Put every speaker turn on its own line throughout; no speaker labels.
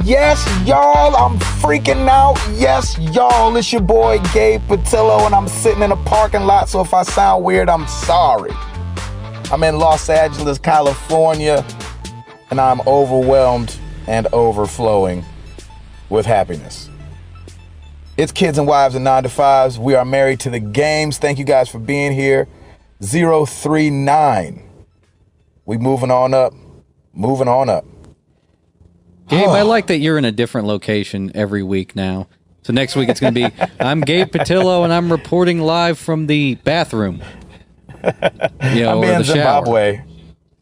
Yes, y'all. I'm freaking out. Yes, y'all. It's your boy, Gabe Patillo, and I'm sitting in a parking lot, so if I sound weird, I'm sorry. I'm in Los Angeles, California, and I'm overwhelmed and overflowing with happiness. It's Kids and Wives and 9 to 5s. We are married to the games. Thank you guys for being here. 039. We moving on up. Moving on up.
Gabe, I like that you're in a different location every week now. So next week it's going to be, I'm Gabe Patillo, and I'm reporting live from the bathroom. You know,
I'm in Zimbabwe.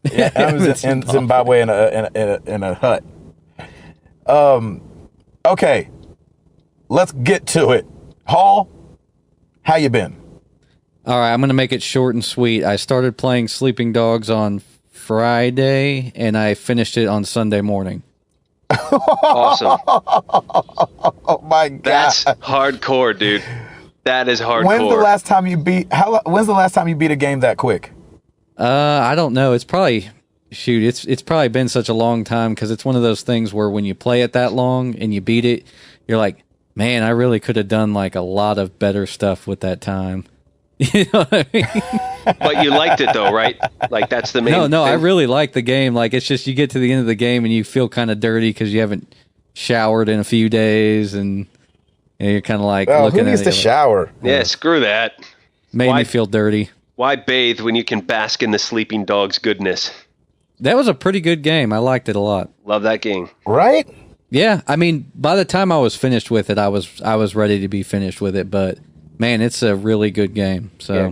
Yeah,
I'm in Zimbabwe in a hut. Okay, let's get to it. Hall, how you been?
All right, I'm going to make it short and sweet. I started playing Sleeping Dogs on Friday, and I finished it on Sunday morning.
Awesome.
Oh my God.
That's hardcore, dude. That is hardcore.
When's the last time you beat a game that quick?
I don't know. It's probably it's probably been such a long time, because it's one of those things where when you play it that long and you beat it, you're like, man, I really could have done like a lot of better stuff with that time. You know what I mean?
But you liked it though, right? Like that's the main
No,
thing.
I really like the game. Like, it's just you get to the end of the game and you feel kind of dirty because you haven't showered in a few days, and you're kind of like, looking
who needs
at it
to shower?
Yeah, screw that.
Made me feel dirty.
Why bathe when you can bask in the Sleeping Dogs goodness?
That was a pretty good game. I liked it a lot.
Love that game.
Right?
Yeah, I mean, by the time I was finished with it, I was ready to be finished with it. But man, it's a really good game. So,
yeah.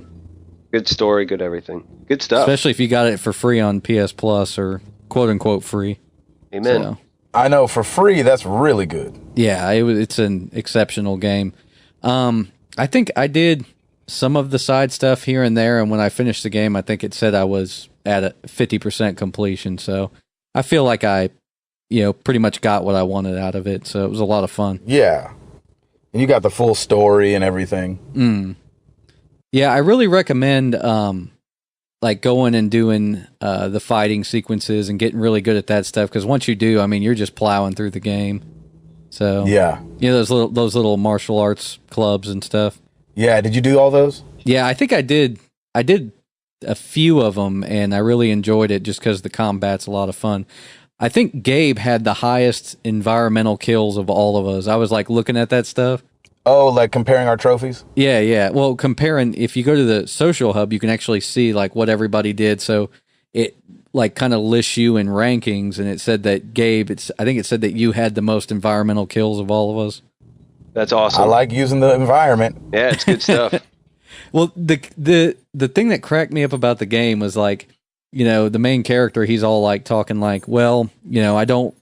Good story, good everything, good stuff.
Especially if you got it for free on PS Plus, or quote unquote free.
Amen.
So,
I know, for free, that's really good.
yeah, it's an exceptional game. I think I did some of the side stuff here and there, and when I finished the game, I think it said I was at a 50% completion. So I feel like I, pretty much got what I wanted out of it. So it was a lot of fun.
Yeah. And you got the full story and everything.
Yeah, I really recommend like going and doing the fighting sequences and getting really good at that stuff, because once you do, I mean, you're just plowing through the game. So
yeah,
those little martial arts clubs and stuff.
Yeah, did you do all those?
Yeah, I think I did. I did a few of them, and I really enjoyed it just because the combat's a lot of fun. I think Gabe had the highest environmental kills of all of us. I was like looking at that stuff.
Oh, like comparing our trophies?
Yeah. Well, comparing, if you go to the social hub, you can actually see like what everybody did. So it like kind of lists you in rankings, and it said that Gabe, I think it said that you had the most environmental kills of all of us.
That's awesome.
I like using the environment.
Yeah, it's good stuff.
Well, the thing that cracked me up about the game was like, the main character, he's all like talking like, well, I don't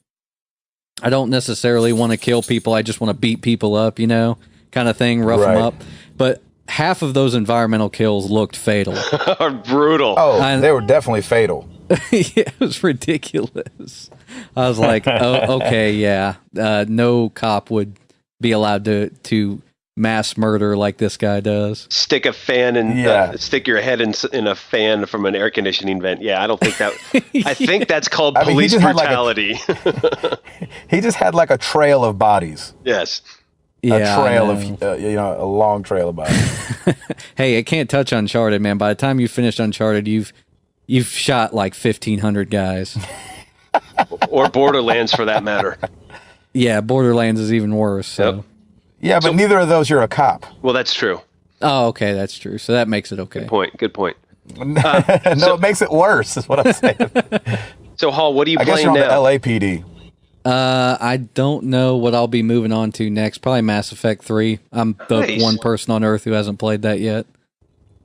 necessarily want to kill people. I just want to beat people up, kind of thing, rough them up. But half of those environmental kills looked fatal.
Brutal.
Oh, they were definitely fatal.
Yeah, it was ridiculous. I was like, oh, okay, yeah. No cop would be allowed to mass murder like this guy does.
Stick a fan and stick your head in a fan from an air conditioning vent. Yeah, I don't think that. I think that's called police brutality.
He just had like a trail of bodies.
Yes.
Yeah, a trail of a long trail of bodies.
Hey, I can't touch Uncharted, man. By the time you finished Uncharted, you've shot like 1,500 guys.
Or Borderlands, for that matter.
Yeah, Borderlands is even worse. So.
Yep.
Yeah, but neither of those you're a cop.
Well, that's true.
Oh, okay, that's true. So that makes it okay.
Good point.
No, it makes it worse, is what I'm saying.
So, Hall, what are you
I guess
playing
you're on
now?
the LAPD.
I don't know what I'll be moving on to next. Probably Mass Effect 3. I'm the one person on Earth who hasn't played that yet.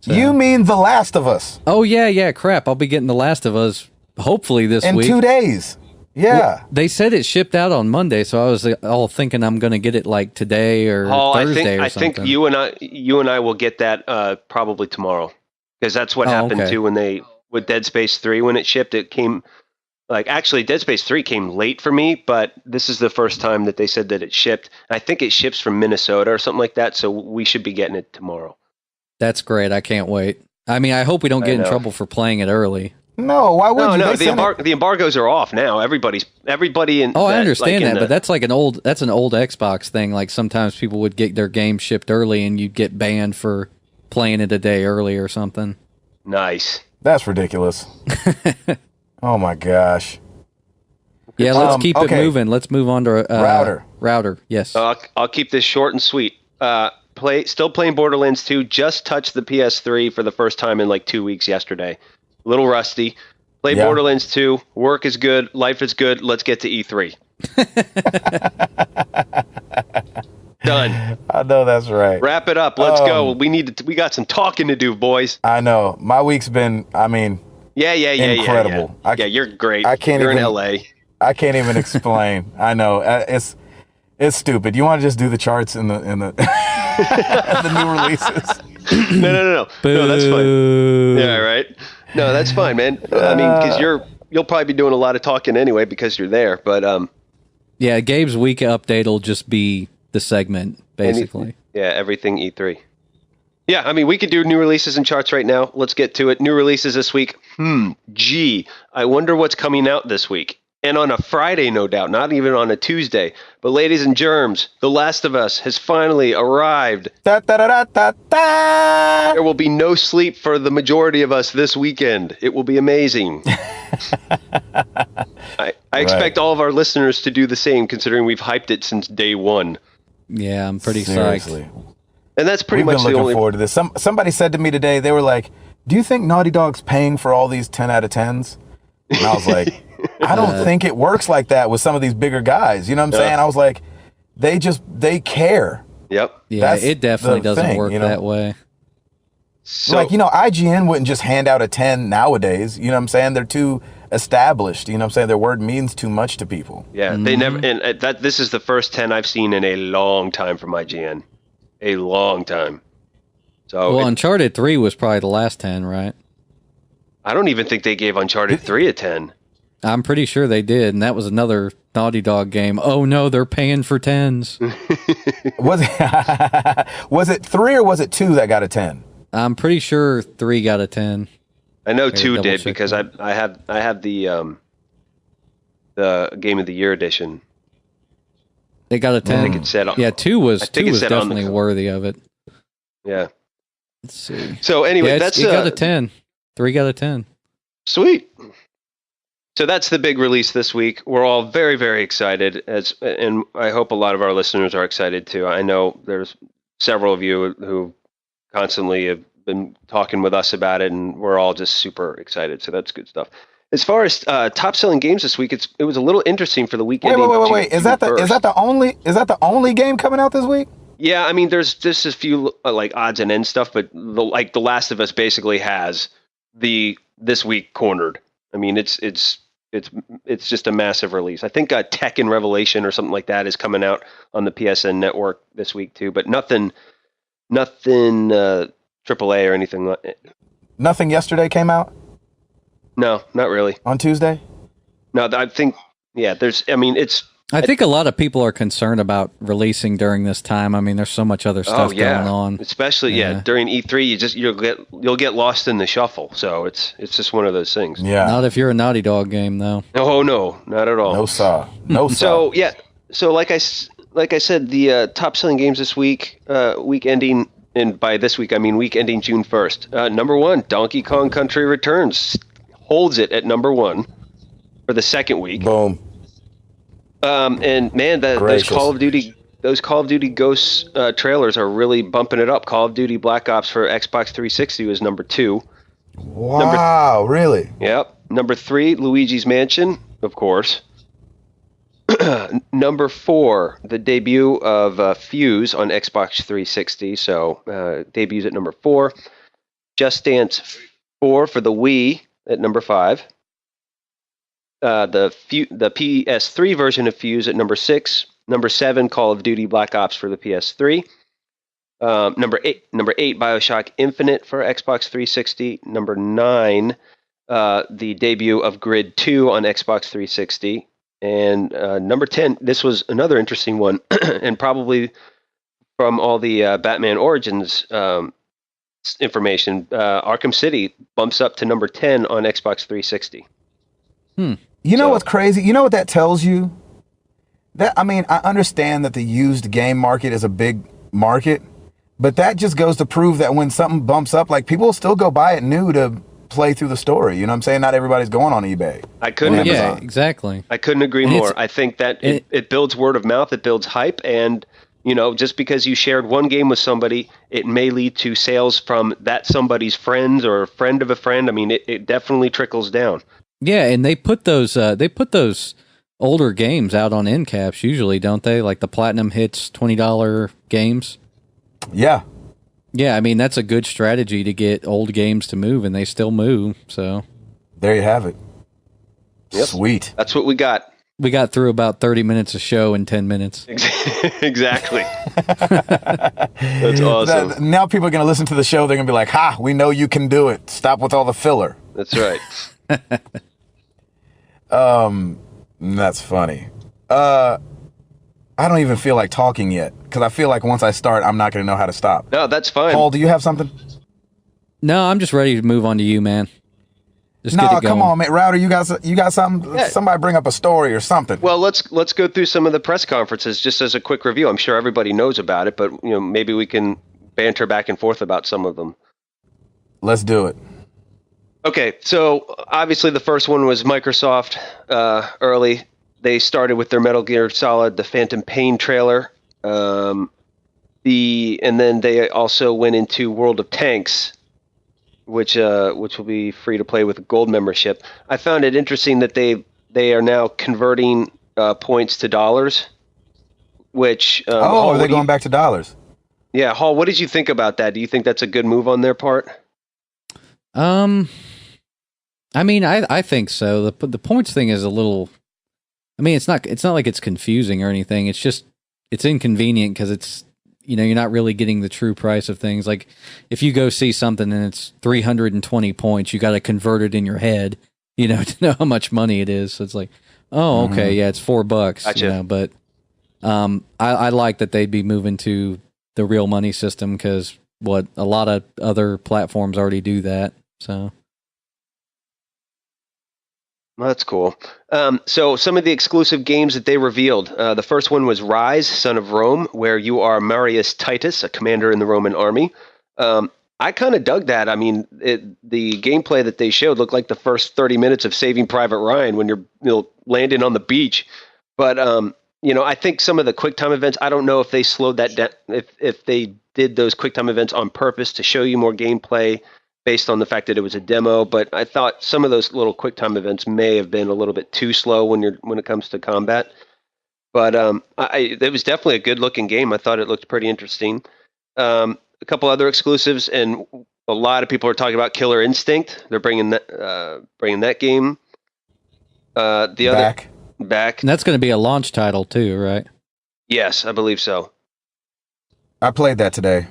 So.
You mean The Last of Us?
Oh, yeah, crap. I'll be getting The Last of Us hopefully this week.
In 2 days. Yeah.
Well, they said it shipped out on Monday, so I was all thinking I'm going to get it like today or Thursday or something.
I think you and I will get that probably tomorrow, because that's what happened too with Dead Space 3 when it shipped. It came actually Dead Space 3 came late for me, but this is the first time that they said that it shipped. I think it ships from Minnesota or something like that, so we should be getting it tomorrow.
That's great. I can't wait. I mean, I hope we don't get in trouble for playing it early.
No, why would you?
No, the embargoes are off now. Everybody in.
Oh, I understand that, but that's like an old Xbox thing. Like sometimes people would get their game shipped early, and you'd get banned for playing it a day early or something.
Nice.
That's ridiculous. Oh my gosh.
Yeah, let's keep it moving. Let's move on to Router. Yes.
I'll keep this short and sweet. Still playing Borderlands 2. Just touched the PS3 for the first time in like 2 weeks yesterday. A little rusty. Play Borderlands 2. Work is good. Life is good. Let's get to E3. Done.
I know that's right.
Wrap it up. Let's go. We got some talking to do, boys.
I know. My week's been, incredible.
Yeah, you're great.
You're
in LA.
I can't even explain. I know. It's stupid. You want to just do the charts in the the new releases?
No. No, that's fine. Yeah, right. No, that's fine, man. I mean, because you'll probably be doing a lot of talking anyway because you're there. But
yeah, Gabe's week update will just be the segment basically.
Everything E3. Yeah, I mean, we could do new releases and charts right now. Let's get to it. New releases this week. I wonder what's coming out this week. And on a Friday, no doubt, not even on a Tuesday. But ladies and germs, The Last of Us has finally arrived.
Da, da, da, da, da.
There will be no sleep for the majority of us this weekend. It will be amazing. I expect all of our listeners to do the same, considering we've hyped it since day one.
Yeah, I'm pretty
Seriously.
psyched.
And that's pretty much the only...
We've been looking forward to this. Somebody said to me today, they were like, do you think Naughty Dog's paying for all these 10 out of 10s? And I was like... I don't think it works like that with some of these bigger guys. You know what I'm saying? I was like, they care.
Yep.
Yeah, it definitely doesn't work that way.
So, like, IGN wouldn't just hand out a 10 nowadays. You know what I'm saying? They're too established. You know what I'm saying? Their word means too much to people.
Yeah, they never. And this is the first 10 I've seen in a long time from IGN. A long time. So
Uncharted 3 was probably the last 10, right?
I don't even think they gave Uncharted 3 a 10.
I'm pretty sure they did, and that was another Naughty Dog game. Oh no, they're paying for 10s.
Was it 3 or was it 2 that got a 10?
I'm pretty sure 3 got a 10.
I know 2 did because I have the Game of the Year edition.
They got a 10.
I think it said
2 was definitely worthy of it.
Yeah.
Let's see.
So anyway,
it got a 10. 3 got a 10.
Sweet. So that's the big release this week. We're all very, very excited, and I hope a lot of our listeners are excited too. I know there's several of you who constantly have been talking with us about it, and we're all just super excited. So that's good stuff. As far as top selling games this week, it was a little interesting for the weekend.
Wait! Is that the only game coming out this week?
Yeah, I mean, there's just a few like odds and ends stuff, but the Last of Us basically has this week cornered. I mean, it's just a massive release. I think Tekken Revelation or something like that is coming out on the PSN network this week too, but nothing AAA or anything like it.
Nothing yesterday came out?
No, not really.
On Tuesday?
No, I think
I think a lot of people are concerned about releasing during this time. I mean, there's so much other stuff going on.
Especially during E3, you'll get lost in the shuffle. So it's just one of those things.
Yeah.
Not if you're a Naughty Dog game though.
Oh no, not at all.
No sir. No sir.
So yeah. So like I said, the top selling games this week ending, and by this week I mean week ending June 1st. Number 1, Donkey Kong Country Returns holds it at number 1 for the second week.
Boom.
And man, those Call of Duty Ghosts trailers are really bumping it up. Call of Duty Black Ops for Xbox 360 was number 2.
Wow, really?
Yep. Number 3, Luigi's Mansion, of course. Number 4, the debut of Fuse on Xbox 360. So debuts at number 4. Just Dance 4 for the Wii at number 5. The PS3 version of Fuse at number 6. Number 7, Call of Duty Black Ops for the PS3. Number 8, BioShock Infinite for Xbox 360. Number 9, the debut of Grid 2 on Xbox 360. And number 10, this was another interesting one, and probably from all the Batman Origins information. Arkham City bumps up to number 10 on Xbox 360.
You know what's crazy? You know what that tells you? That, I mean, I understand that the used game market is a big market, but that just goes to prove that when something bumps up, like, people will still go buy it new to play through the story. You know what I'm saying? Not everybody's going on eBay.
Yeah, exactly.
I couldn't agree more. I think that it builds word of mouth, it builds hype, and just because you shared one game with somebody, it may lead to sales from that somebody's friends or a friend of a friend. I mean, it definitely trickles down.
Yeah, and they put those older games out on end caps usually, don't they? Like the Platinum Hits $20 games.
Yeah.
Yeah, I mean, that's a good strategy to get old games to move, and they still move, so.
There you have it.
Yep.
Sweet.
That's what we got.
We got through about 30 minutes of show in 10 minutes.
Exactly. That's awesome.
Now people are going to listen to the show. They're going to be like, ha, we know you can do it. Stop with all the filler.
That's right.
That's funny. I don't even feel like talking yet, because I feel like once I start, I'm not going to know how to stop.
No, that's fine.
Paul, do you have something?
No, I'm just ready to move on to you, man. Just
no, come on, man. Router, you got something? Yeah. Somebody bring up a story or something.
Well, let's go through some of the press conferences just as a quick review. I'm sure everybody knows about it, but maybe we can banter back and forth about some of them.
Let's do it.
Okay, so obviously the first one was Microsoft early. They started with their Metal Gear Solid, the Phantom Pain trailer. And then they also went into World of Tanks, which will be free to play with a gold membership. I found it interesting that they are now converting points to dollars, which
Hall, are they going back to dollars?
Yeah, Hall, what did you think about that? Do you think that's a good move on their part?
I mean, I think so. The points thing is a little. I mean, it's not like it's confusing or anything. It's just it's inconvenient because it's you're not really getting the true price of things. Like if you go see something and it's 320 points, you got to convert it in your head, to know how much money it is. So it's like, oh, okay, yeah, it's $4.
Gotcha.
But I like that they'd be moving to the real money system because a lot of other platforms already do that. So.
Well, that's cool. So some of the exclusive games that they revealed. The first one was Rise, Son of Rome, where you are Marius Titus, a commander in the Roman army. I kind of dug that. I mean, the gameplay that they showed looked like the first 30 minutes of Saving Private Ryan when you're landing on the beach. But, I think some of the QuickTime events, I don't know if they slowed that down, if they did those QuickTime events on purpose to show you more gameplay based on the fact that it was a demo, but I thought some of those little QuickTime events may have been a little bit too slow when it comes to combat. But it was definitely a good-looking game. I thought it looked pretty interesting. A couple other exclusives, and a lot of people are talking about Killer Instinct. They're bringing that game. Back.
And that's going to be a launch title too, right?
Yes, I believe so.
I played that today.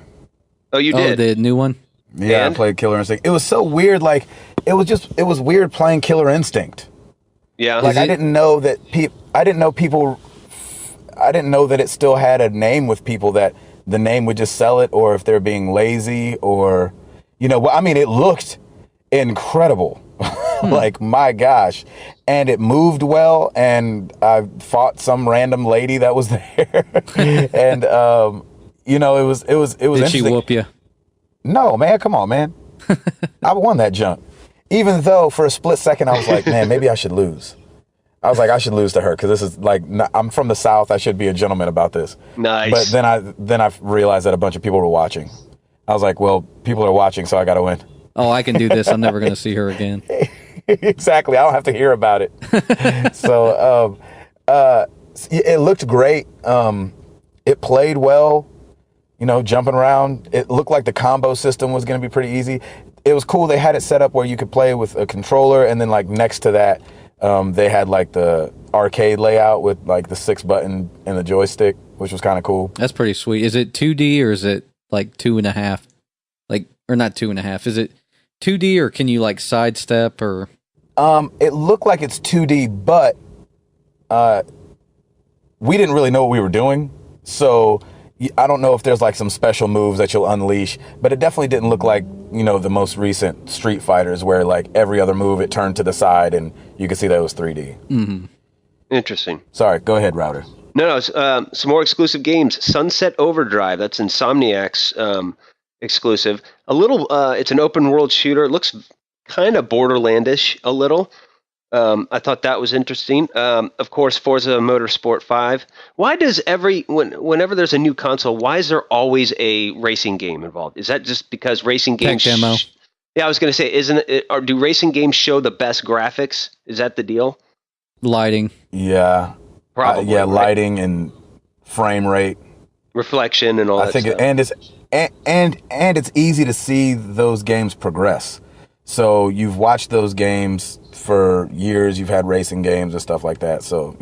Oh, you did?
The new one?
Yeah, I played Killer Instinct. It was so weird. Like, it was weird playing Killer Instinct.
Yeah.
Like, I didn't know that it still had a name with people, that the name would just sell it, or if they're being lazy, or, I mean, it looked incredible. Like, my gosh. And it moved well, and I fought some random lady that was there. And, it was
Did
interesting.
she whoop you?
No, man, come on, man. I won that junk. Even though for a split second I was like, man, maybe I should lose. I was like, I should lose to her because this is like, I'm from the South. I should be a gentleman about this.
Nice.
But then I realized that a bunch of people were watching. I was like, well, people are watching, so I got to win.
Oh, I can do this. I'm never going to see her again.
Exactly. I don't have to hear about it. So it looked great. It played well. Jumping around. It looked like the combo system was going to be pretty easy. It was cool. They had it set up where you could play with a controller, and then like next to that, they had like the arcade layout with like the 6-button and the joystick, which was kind of cool.
That's pretty sweet. Is it 2D or is it like 2.5? Like, or not 2.5? Is it 2D or can you like sidestep or?
It looked like it's 2D, but we didn't really know what we were doing, so. I don't know if there's like some special moves that you'll unleash, but it definitely didn't look like, the most recent Street Fighters where like every other move it turned to the side and you could see that it was 3D.
Mm-hmm.
Interesting.
Sorry, go ahead, Router.
No, some more exclusive games. Sunset Overdrive, that's Insomniac's exclusive. It's an open world shooter. It looks kind of Borderlandish a little. I thought that was interesting. Of course, Forza Motorsport 5. Why does whenever there's a new console, why is there always a racing game involved? Is that just because racing games?
Tech demo.
Yeah, I was going to say, isn't it? Or do racing games show the best graphics? Is that the deal?
Lighting.
Yeah.
Probably.
Yeah,
right?
lighting and frame rate,
reflection, and all that. I think,
stuff. And it's easy to see those games progress. So you've watched those games for years. You've had racing games and stuff like that. So,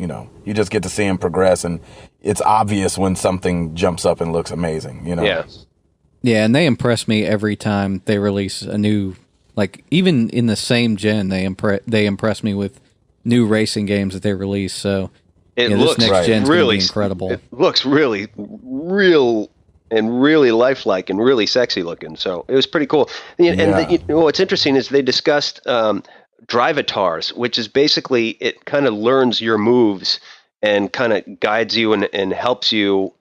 you just get to see them progress, and it's obvious when something jumps up and looks amazing,
Yeah.
Yeah, and they impress me every time they release a new, like, even in the same gen, they impress me with new racing games that they release. So
it looks
this next gen's
really
be incredible.
It looks really real and really lifelike and really sexy looking. So it was pretty cool. And what's interesting is they discussed Drivatars, which is basically, it kind of learns your moves and kind of guides you and helps you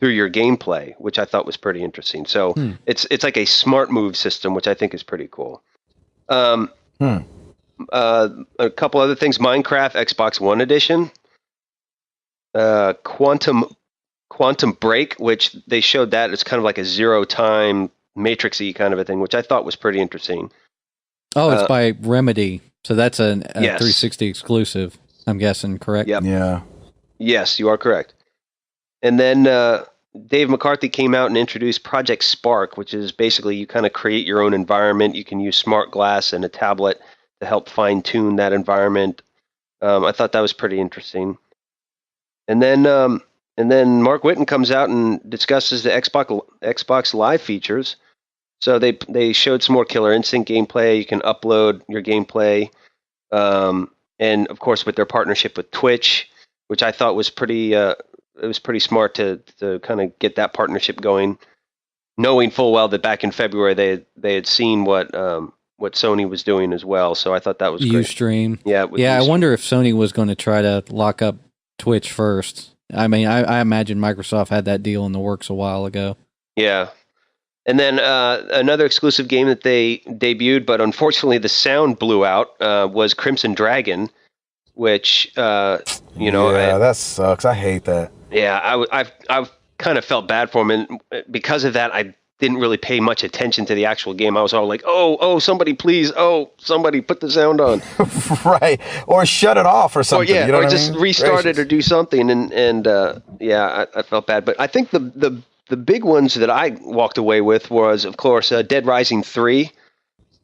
through your gameplay, which I thought was pretty interesting. So it's like a smart move system, which I think is pretty cool. A couple other things: Minecraft Xbox One edition, Quantum Break, which they showed that it's kind of like a zero-time Matrix-y kind of a thing, which I thought was pretty interesting.
Oh, it's by Remedy, so that's a
yes.
360 exclusive, I'm guessing, correct?
Yep.
Yeah.
Yes, you are correct. And then Dave McCarthy came out and introduced Project Spark, which is basically you kind of create your own environment. You can use smart glass and a tablet to help fine-tune that environment. I thought that was pretty interesting. And then Mark Whitten comes out and discusses the Xbox Live features. So they showed some more Killer Instinct gameplay. You can upload your gameplay, and of course with their partnership with Twitch, which I thought was pretty. It was pretty smart to kind of get that partnership going, knowing full well that back in February they had seen what Sony was doing as well. So I thought that was great.
Ustream.
Yeah.
I wonder if Sony was going to try to lock up Twitch first. I mean, I imagine Microsoft had that deal in the works a while ago.
Yeah. And then another exclusive game that they debuted, but unfortunately the sound blew out, was Crimson Dragon, which,
that sucks. I hate that.
Yeah, I've kind of felt bad for him, and because of that, I didn't really pay much attention to the actual game. I was all like, oh, somebody please, somebody put the sound on.
Right, or shut it off or something.
Or just restart it or do something, and I felt bad. But I think the big ones that I walked away with was, of course, Dead Rising 3.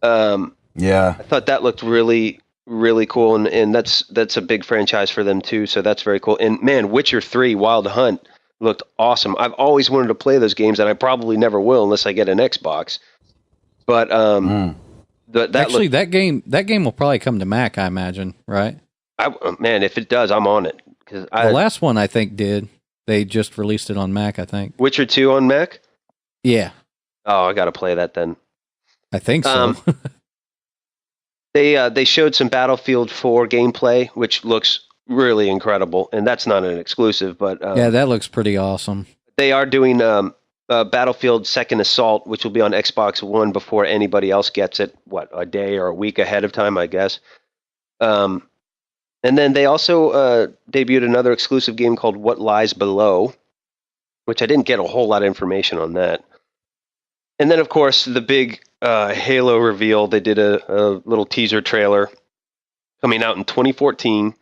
I thought that looked really, really cool, and that's a big franchise for them too, so that's very cool. And man, Witcher 3 Wild Hunt looked awesome. I've always wanted to play those games, and I probably never will unless I get an Xbox. But
that game will probably come to Mac, I imagine, right?
Man, if it does, I'm on it.
The last one I think did. They just released it on Mac, I think.
Witcher 2 on Mac?
Yeah.
Oh, I got to play that then.
I think so.
They showed some Battlefield 4 gameplay, which looks really incredible, and that's not an exclusive, but
yeah, that looks pretty awesome.
They are doing Battlefield Second Assault, which will be on Xbox One before anybody else gets it. A day or a week ahead of time, I guess. And then they also debuted another exclusive game called What Lies Below, which I didn't get a whole lot of information on that. And then, of course, the big Halo reveal. They did a little teaser trailer coming out in 2014.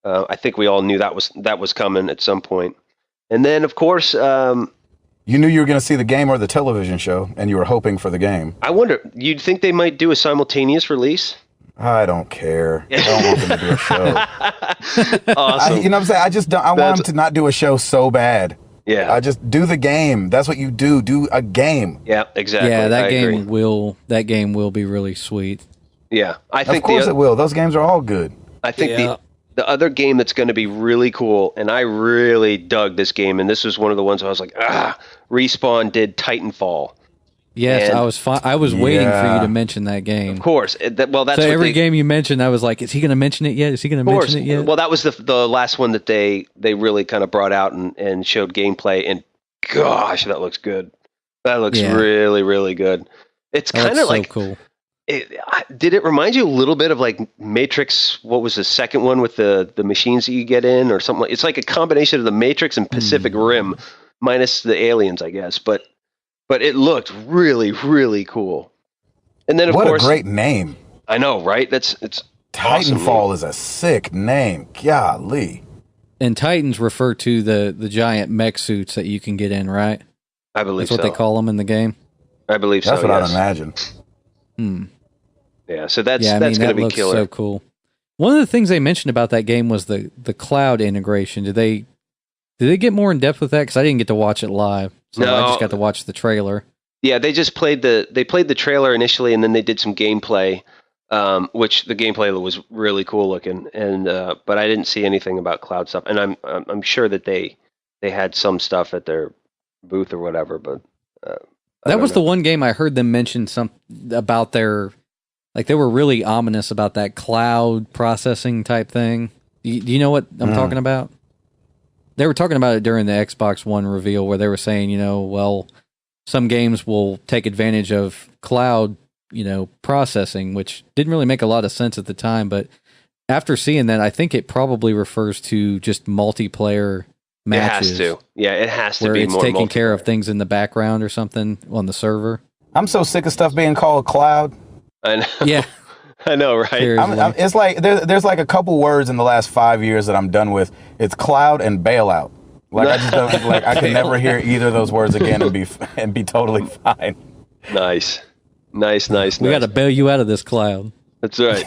I think we all knew that was coming at some point. And then, of course,
you knew you were going to see the game or the television show, and you were hoping for the game.
I wonder, you'd think they might do a simultaneous release?
I don't care. I don't want them to do a show.
Awesome.
You know what I'm saying? I just don't. I want them to not do a show so bad.
Yeah.
I just do the game. That's what you do. Do a game.
Yeah, exactly.
Yeah, that game will be really sweet.
Yeah, I think
of course it will. Those games are all good.
I think The other game that's going to be really cool, and I really dug this game, and this was one of the ones I was like, Respawn did Titanfall.
Yes,
And
I was waiting for you to mention that game.
Of course. Well, that's
so
what
every game you mentioned, I was like, is he going to mention it yet? Is he going to mention it yet?
Well, that was the last one that they really kind of brought out and showed gameplay, and gosh, that looks good. That looks really, really good. It's kind of like
cool.
Did it remind you a little bit of like Matrix? What was the second one with the machines that you get in, or something? It's like a combination of the Matrix and Pacific Rim, minus the aliens, I guess. But it looked really, really cool. And then, of course,
what a great name!
I know, right? It's
Titanfall
awesome.
Is a sick name. Golly.
And Titans refer to the giant mech suits that you can get in, right?
I believe
that's what they call them in the game.
I believe
that's
so.
That's what
yes.
I'd imagine.
Yeah, so that's going to be killer.
So cool. One of the things they mentioned about that game was the cloud integration. Did they get more in depth with that? Because I didn't get to watch it live, so I just got to watch the trailer.
Yeah, they just played the trailer initially, and then they did some gameplay, which the gameplay was really cool looking. And but I didn't see anything about cloud stuff, and I'm sure that they had some stuff at their booth or whatever. But
that was the one game I heard them mention about their. Like, they were really ominous about that cloud processing type thing. Do you know what I'm talking about? They were talking about it during the Xbox One reveal, where they were saying, well, some games will take advantage of cloud, processing, which didn't really make a lot of sense at the time. But after seeing that, I think it probably refers to just multiplayer matches.
It has to. Yeah, it has to be
it's
more
taking care of things in the background or something on the server.
I'm so sick of stuff being called cloud.
I know.
Yeah,
I know, right?
It's like there's like a couple words in the last 5 years that I'm done with. It's cloud and bailout. Like I just don't like. I can never hear either of those words again and be totally fine.
Nice.
We got to bail you out of this cloud.
That's right.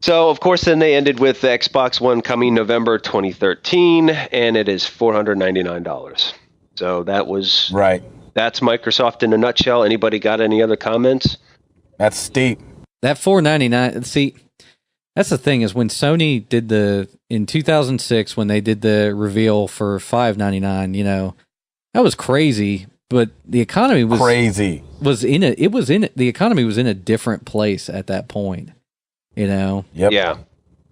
So, of course, then they ended with the Xbox One coming November 2013, and it is $499. So that was
right.
That's Microsoft in a nutshell. Anybody got any other comments?
That's steep.
That $499. See, that's the thing is when Sony did in 2006 when they did the reveal for $599. That was crazy. But the economy was
crazy.
The economy was in a different place at that point.
Yep.
Yeah.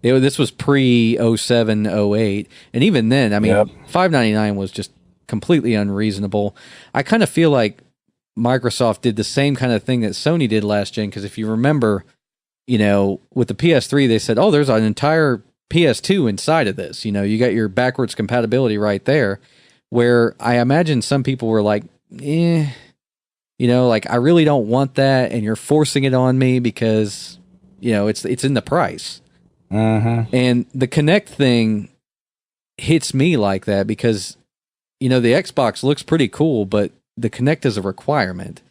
This was pre 07, 08. And even then, I mean, $599 was just completely unreasonable. I kind of feel like Microsoft did the same kind of thing that Sony did last gen, because if you remember, with the PS3, they said, oh, there's an entire PS2 inside of this. You got your backwards compatibility right there, where I imagine some people were like, like, I really don't want that, and you're forcing it on me because, it's in the price.
Mm-hmm.
And the Kinect thing hits me like that because the Xbox looks pretty cool, but the Kinect is a requirement,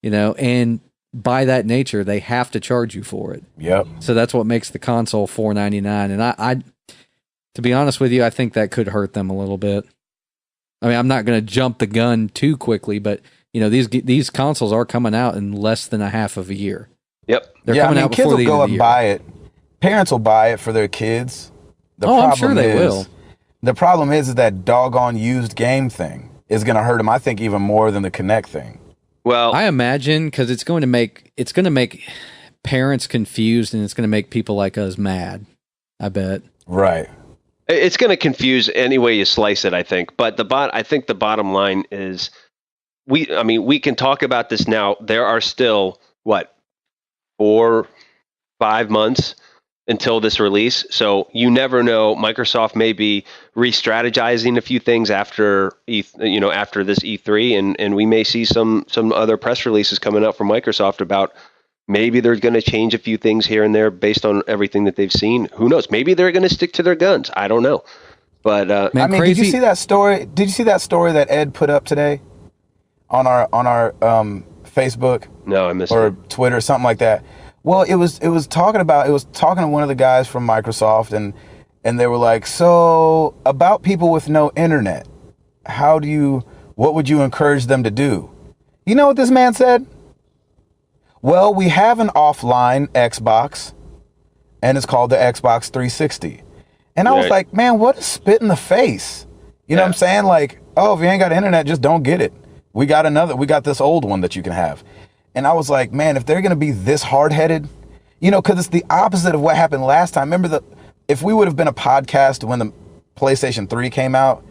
and by that nature, they have to charge you for it.
Yep.
So that's what makes the console $499. And I, to be honest with you, I think that could hurt them a little bit. I mean, I'm not going to jump the gun too quickly, but these consoles are coming out in less than a half of a year.
Yep.
They're coming out
kids
before
will
the
go
end of
and
the year.
buy it. Parents will buy it for their kids.
I'm sure they will.
The problem is that doggone used game thing is going to hurt them, I think, even more than the Kinect thing.
Well,
I imagine because it's going to make parents confused, and it's going to make people like us mad. I bet.
Right.
It's going to confuse any way you slice it, I think. But I think the bottom line is, we can talk about this now. There are still 4-5 months until this release, so you never know. Microsoft may be re-strategizing a few things after after this E3, and we may see some other press releases coming out from Microsoft about maybe they're going to change a few things here and there based on everything that they've seen. Who knows? Maybe they're going to stick to their guns. I don't know. But
did you see that story? Did you see that story that Ed put up today on our Facebook?
No, I missed it.
Or Twitter, something like that. Well, it was talking to one of the guys from Microsoft, and they were like, so about people with no internet, what would you encourage them to do? You know what this man said? Well, we have an offline Xbox. and it's called the Xbox 360. And I was like, man, what a spit in the face. You know what I'm saying? Like, oh, if you ain't got internet, just don't get it. We got this old one that you can have. And I was like, man, if they're going to be this hard-headed, you know, because it's the opposite of what happened last time. Remember, if we would have been a podcast when the PlayStation 3 came out,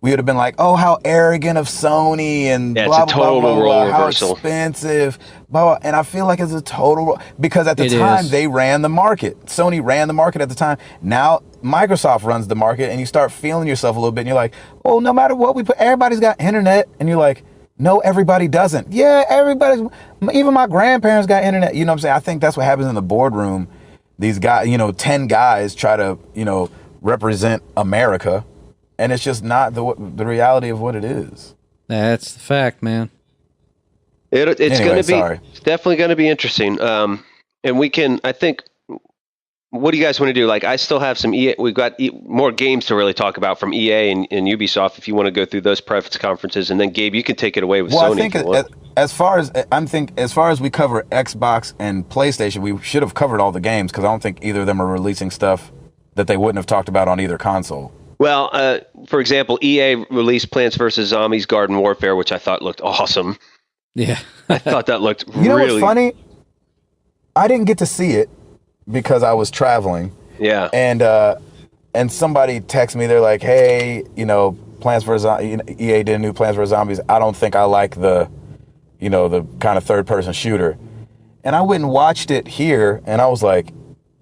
we would have been like, oh, how arrogant of Sony and blah, blah, blah, blah, how expensive, blah, blah. And I feel like it's a total, because at the time they ran the market. Sony ran the market at the time. Now Microsoft runs the market, and you start feeling yourself a little bit, and you're like, oh, no matter what we put, everybody's got internet. And you're like, no, everybody doesn't. Yeah, even my grandparents got internet. You know what I'm saying? I think that's what happens in the boardroom. These guys, 10 guys try to, represent America. And it's just not the reality of what it is.
That's the fact, man.
It's definitely going to be interesting. And we can, I think, what do you guys want to do? Like, I still have some EA. We've got more games to really talk about from EA and Ubisoft. If you want to go through those press conferences, and then Gabe, you can take it away with Sony.
I think as far as we cover Xbox and PlayStation, we should have covered all the games, because I don't think either of them are releasing stuff that they wouldn't have talked about on either console.
Well, for example, EA released Plants vs. Zombies Garden Warfare, which I thought looked awesome.
Yeah.
I thought that looked
really... You know what's funny? I didn't get to see it because I was traveling.
Yeah.
And somebody texted me, they're like, hey, Plants vs. EA did a new Plants vs. Zombies. I don't think I like the kind of third-person shooter. And I went and watched it here, and I was like,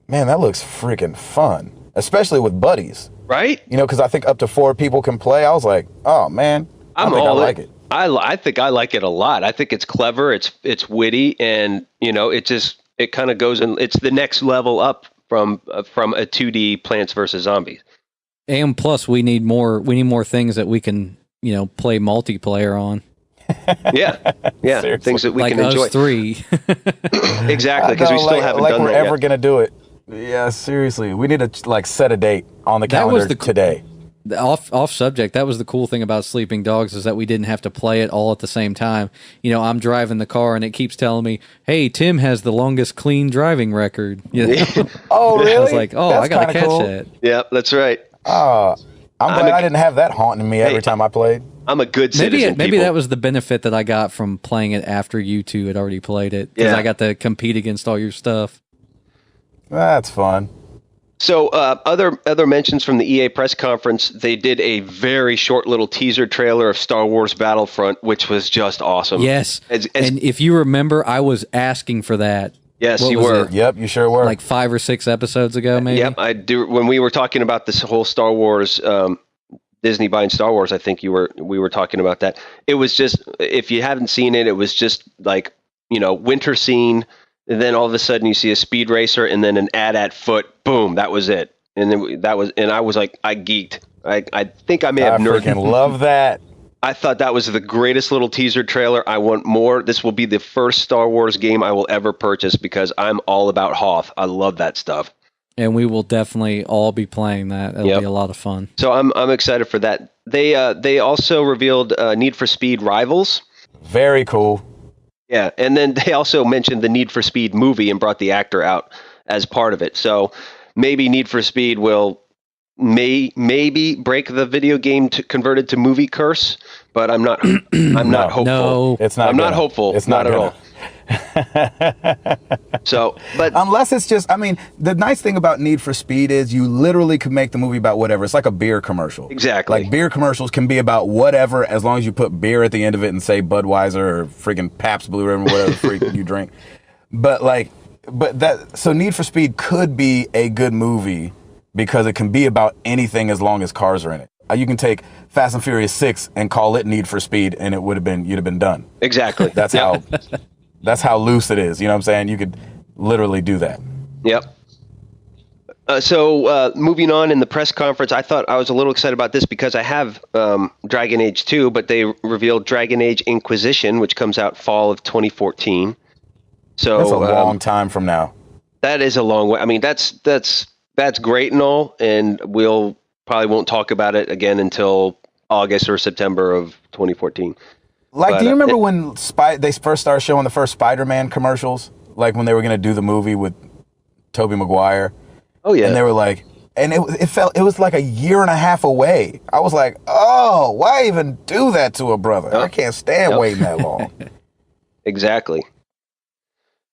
man, that looks freaking fun, especially with buddies.
Right?
Because I think up to 4 people can play. I was like, oh, man, I like it.
I think I like it a lot. I think it's clever. It's witty. And, it kind of goes and it's the next level up from a 2D Plants vs. Zombies.
And plus, we need more things that we can, play multiplayer on.
Yeah. Things that we
like
can enjoy.
Us 3.
Exactly, because we still haven't done that yet.
Like we're ever going to do it. Yeah, seriously. We need to set a date on the calendar today.
Off subject, that was the cool thing about Sleeping Dogs, is that we didn't have to play it all at the same time. I'm driving the car and it keeps telling me, hey, Tim has the longest clean driving record.
Oh, really?
I was like, I got to catch that.
Yeah, that's right.
I'm glad I didn't have that haunting me every time I played.
I'm a good citizen.
Maybe that was the benefit that I got from playing it after you two had already played it, because I got to compete against all your stuff.
That's fun.
So other mentions from the EA press conference, they did a very short little teaser trailer of Star Wars Battlefront, which was just awesome.
Yes. And if you remember, I was asking for that.
Yes, you were.
Yep, you sure were.
Like 5 or 6 episodes ago, maybe?
Yep, I do. When we were talking about this whole Star Wars, Disney buying Star Wars, I think we were talking about that. It was just, if you haven't seen it, it was just like, winter scene. And then all of a sudden you see a speed racer and then an ad at foot. Boom, that was it. And then I was like, I geeked. I think I may have nerded.
I freaking love that.
I thought that was the greatest little teaser trailer. I want more. This will be the first Star Wars game I will ever purchase, because I'm all about Hoth. I love that stuff.
And we will definitely all be playing that. It'll be a lot of fun.
So I'm excited for that. They also revealed Need for Speed Rivals.
Very cool.
Yeah, and then they also mentioned the Need for Speed movie and brought the actor out as part of it. So maybe Need for Speed will maybe break the video game converted to movie curse, but I'm not hopeful.
No,
it's not.
I'm not hopeful.
It's not
at all. So, but
unless it's just, the nice thing about Need for Speed is you literally could make the movie about whatever. It's like a beer commercial.
Exactly.
Like beer commercials can be about whatever, as long as you put beer at the end of it and say Budweiser or freaking Pabst Blue Ribbon, whatever freak you drink. So Need for Speed could be a good movie because it can be about anything as long as cars are in it. You can take Fast and Furious 6 and call it Need for Speed, and you'd have been done.
Exactly.
That's how loose it is. You know what I'm saying? You could literally do that.
Yep. So moving on in the press conference, I thought I was a little excited about this because I have Dragon Age 2, but they revealed Dragon Age Inquisition, which comes out fall of 2014. So
that's a long time from now.
That is a long way. That's great and all, and we'll probably won't talk about it again until August or September of 2014.
Do you remember when they first started showing the first Spider-Man commercials? Like when they were going to do the movie with Tobey Maguire?
Oh yeah.
And they were like, and it was like a year and a half away. I was like, oh, why even do that to a brother? I can't stand waiting that long.
Exactly.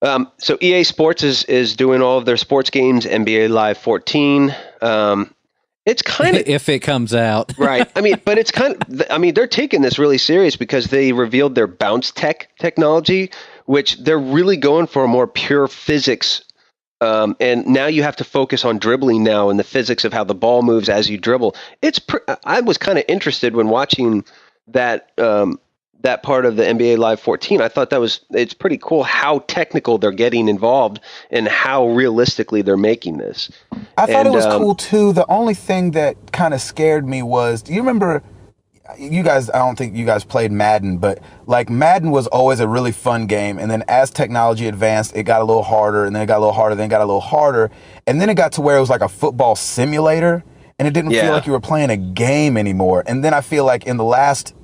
So EA Sports is doing all of their sports games, NBA Live 14. It's kind of
if it comes out.
Right. I mean, but it's they're taking this really serious because they revealed their bounce technology, which they're really going for a more pure physics. And now you have to focus on dribbling now and the physics of how the ball moves as you dribble. I was kind of interested when watching that that part of the NBA Live 14. I thought it's pretty cool how technical they're getting involved and how realistically they're making this.
I thought it was cool too. The only thing that kind of scared me was, do you remember, you guys, I don't think you guys played Madden, but like Madden was always a really fun game. And then as technology advanced, it got a little harder, and then it got a little harder, then it got a little harder. And then it got to where it was like a football simulator, and it didn't feel like you were playing a game anymore. And then I feel like in the last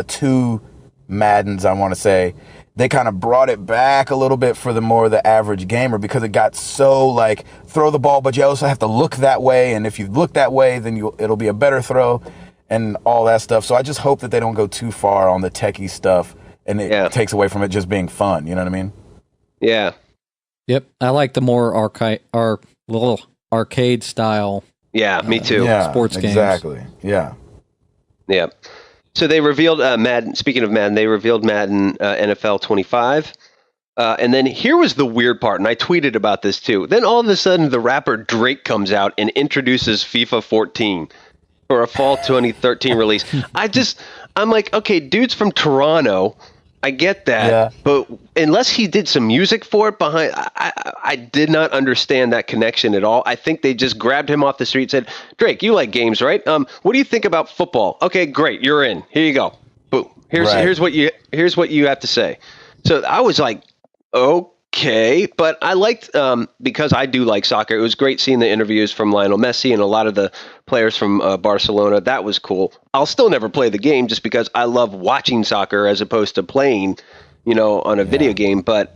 two Maddens, I want to say, they kind of brought it back a little bit for the average gamer, because it got so like throw the ball, but you also have to look that way. And if you look that way, then it'll be a better throw and all that stuff. So I just hope that they don't go too far on the techie stuff and it takes away from it just being fun. You know what I mean?
Yeah.
Yep. I like the more little arcade style.
Yeah, me too.
Sports games.
Exactly. Yeah.
Yeah. So they revealed Madden. Speaking of Madden, they revealed Madden NFL 25. And then here was the weird part, and I tweeted about this too. Then all of a sudden, the rapper Drake comes out and introduces FIFA 14 for a fall 2013 release. I'm like, okay, dude's from Toronto. I get that, but unless he did some music for it behind, I did not understand that connection at all. I think they just grabbed him off the street and said, Drake, you like games, right? What do you think about football? Okay, great. You're in. Here you go. Boom. Here's what you have to say. So I was like, okay, but I liked, because I do like soccer. It was great seeing the interviews from Lionel Messi and a lot of the players from Barcelona. That was cool. I'll still never play the game just because I love watching soccer as opposed to playing, on a video game. But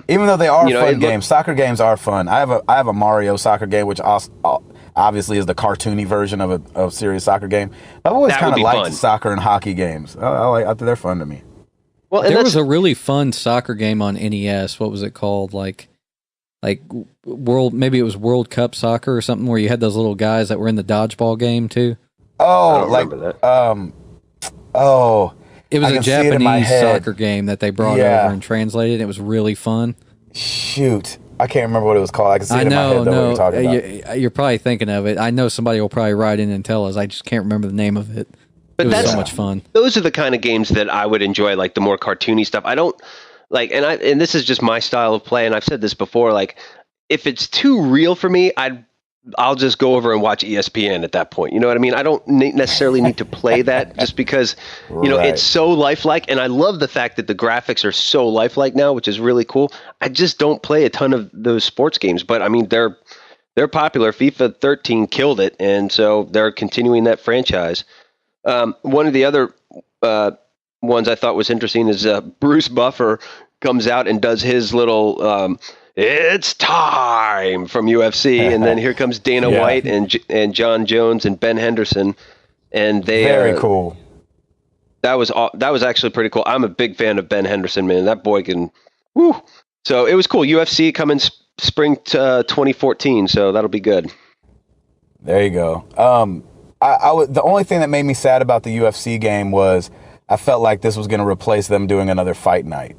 even though they are fun games, soccer games are fun. I have a Mario soccer game, which obviously is the cartoony version of a serious soccer game. I've always kind of liked soccer and hockey games. I think they're fun to me.
Well, there was a really fun soccer game on NES. What was it called? Like maybe it was World Cup Soccer or something, where you had those little guys that were in the dodgeball game too.
Oh,
it was a Japanese soccer game that they brought over and translated. It was really fun.
Shoot, I can't remember what it was called. I can see it in my head though, what you're talking about.
You're probably thinking of it. I know somebody will probably write in and tell us. I just can't remember the name of it. But it was so much fun.
Those are the kind of games that I would enjoy, like the more cartoony stuff. I don't like, and this is just my style of play. And I've said this before, like if it's too real for me, I'll just go over and watch ESPN at that point. You know what I mean? I don't necessarily need to play that just because, it's so lifelike. And I love the fact that the graphics are so lifelike now, which is really cool. I just don't play a ton of those sports games, but I mean, they're popular. FIFA 13 killed it. And so they're continuing that franchise. One of the other ones I thought was interesting is Bruce Buffer comes out and does his little "It's time" from UFC, and then here comes Dana White and John Jones and Ben Henderson, and they
very cool.
That was actually pretty cool. I'm a big fan of Ben Henderson, man. That boy can, woo. So it was cool. UFC coming spring 2014, so that'll be good.
There you go. The only thing that made me sad about the UFC game was I felt like this was going to replace them doing another fight night.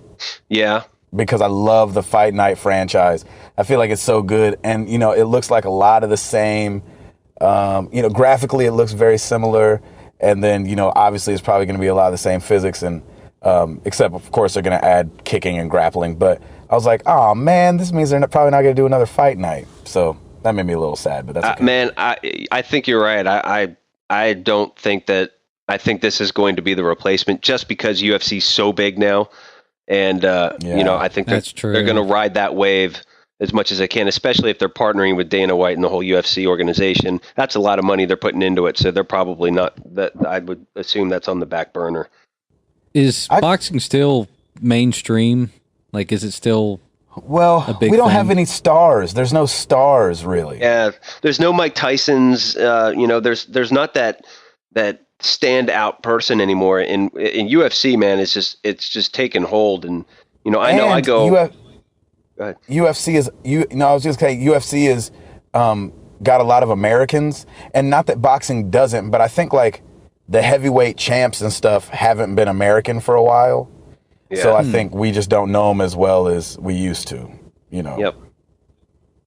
Yeah.
Because I love the Fight Night franchise. I feel like it's so good. And, it looks like a lot of the same, graphically it looks very similar. And then, obviously it's probably going to be a lot of the same physics and, except of course they're going to add kicking and grappling. But I was like, oh man, this means they're probably not going to do another Fight Night. So that made me a little sad, but that's okay.
Man, I think you're right. I don't think that. I think this is going to be the replacement just because UFC's so big now, and I think they're going to ride that wave as much as they can, especially if they're partnering with Dana White and the whole UFC organization. That's a lot of money they're putting into it, so they're probably not. That I would assume that's on the back burner.
Is boxing still mainstream? Like, is it still
Well, we don't have any stars. There's no stars, really.
Yeah, there's no Mike Tyson's. There's not that standout person anymore. In UFC, man, it's just taken hold. And I go.
UFC is I was just saying UFC is got a lot of Americans, and not that boxing doesn't, but I think like the heavyweight champs and stuff haven't been American for a while. Yeah. So I think we just don't know them as well as we used to,
Yep.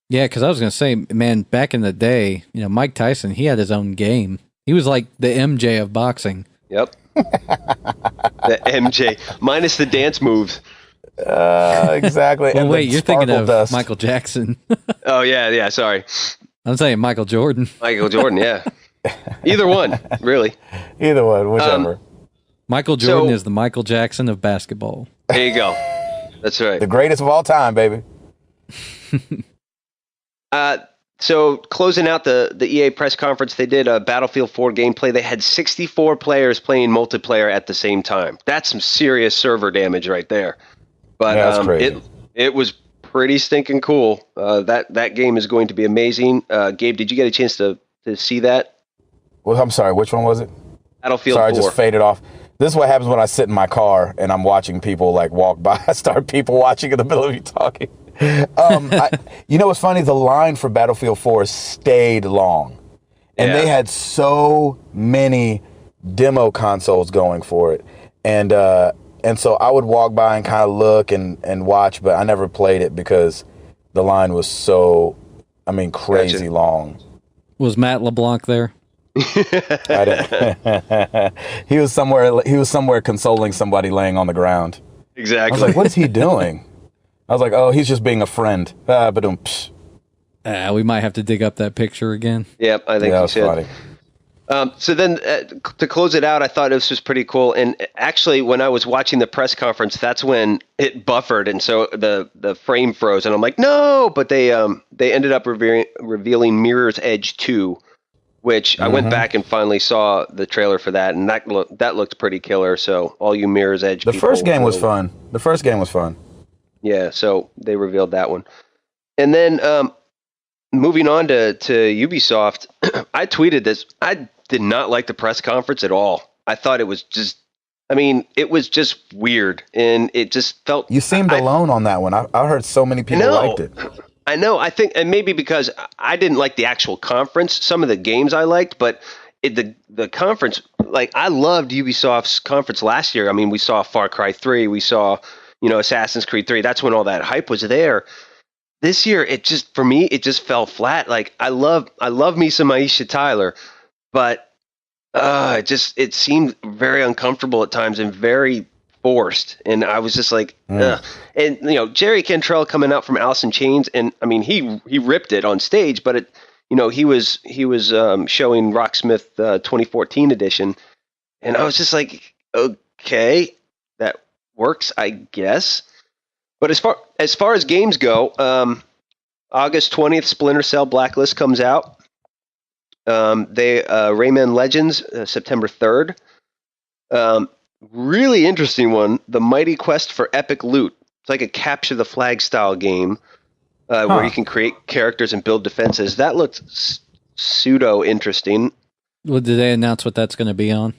Yeah, because I was going to say, man, back in the day, Mike Tyson, he had his own game. He was like the MJ of boxing.
Yep. The MJ, minus the dance moves.
Exactly.
Well, wait, you're thinking of
dust.
Michael Jackson.
Oh, yeah, sorry.
I'm saying Michael Jordan.
Michael Jordan, yeah. Either one, really.
Either one, whichever.
Michael Jordan is the Michael Jackson of basketball.
There you go. That's right.
The greatest of all time, baby.
So closing out the EA press conference, they did a Battlefield 4 gameplay. They had 64 players playing multiplayer at the same time. That's some serious server damage right there. But
yeah, that's crazy.
It was pretty stinking cool. That game is going to be amazing. Gabe, did you get a chance to see that?
Well, I'm sorry. Which one was it?
Battlefield 4.
Sorry, I just faded off. This is what happens when I sit in my car and I'm watching people like walk by. I start people watching in the middle of you talking. What's funny? The line for Battlefield 4 stayed long. And they had so many demo consoles going for it. And so I would walk by and kind of look and watch, but I never played it because the line was so, crazy long.
Was Matt LeBlanc there?
He was somewhere consoling somebody laying on the ground.
Exactly.
I was like, what is he doing? I was like, oh, he's just being a friend.
We might have to dig up that picture again.
Yep, I think you should. Funny. So then to close it out, I thought this was pretty cool. And actually, when I was watching the press conference, that's when it buffered. And so the frame froze. And I'm like, no. But they ended up revealing Mirror's Edge 2, which I went back and finally saw the trailer for that. And that looked pretty killer. So all you Mirror's Edge people.
The first game was fun.
Yeah, so they revealed that one. And then moving on to Ubisoft, I tweeted this. I did not like the press conference at all. I thought it was just weird. And it just felt...
You seemed alone on that one. I heard so many people liked it.
I know. I think, and maybe because I didn't like the actual conference. Some of the games I liked, but the conference, like I loved Ubisoft's conference last year. We saw Far Cry 3. We saw... Assassin's Creed 3, that's when all that hype was there. This year, it just fell flat. Like, I love me some Aisha Tyler, but it seemed very uncomfortable at times and very forced. And I was just like, ugh. And, Jerry Cantrell coming out from Alice in Chains, and, he ripped it on stage, but he was showing Rocksmith 2014 edition, and I was just like, okay, that works, I guess. But as far as games go, August 20th, Splinter Cell Blacklist comes out. Rayman Legends, September 3rd. Really interesting one, The Mighty Quest for Epic Loot. It's like a capture the flag style game where you can create characters and build defenses. That looked pseudo interesting.
Well, did they announce what that's going to be on?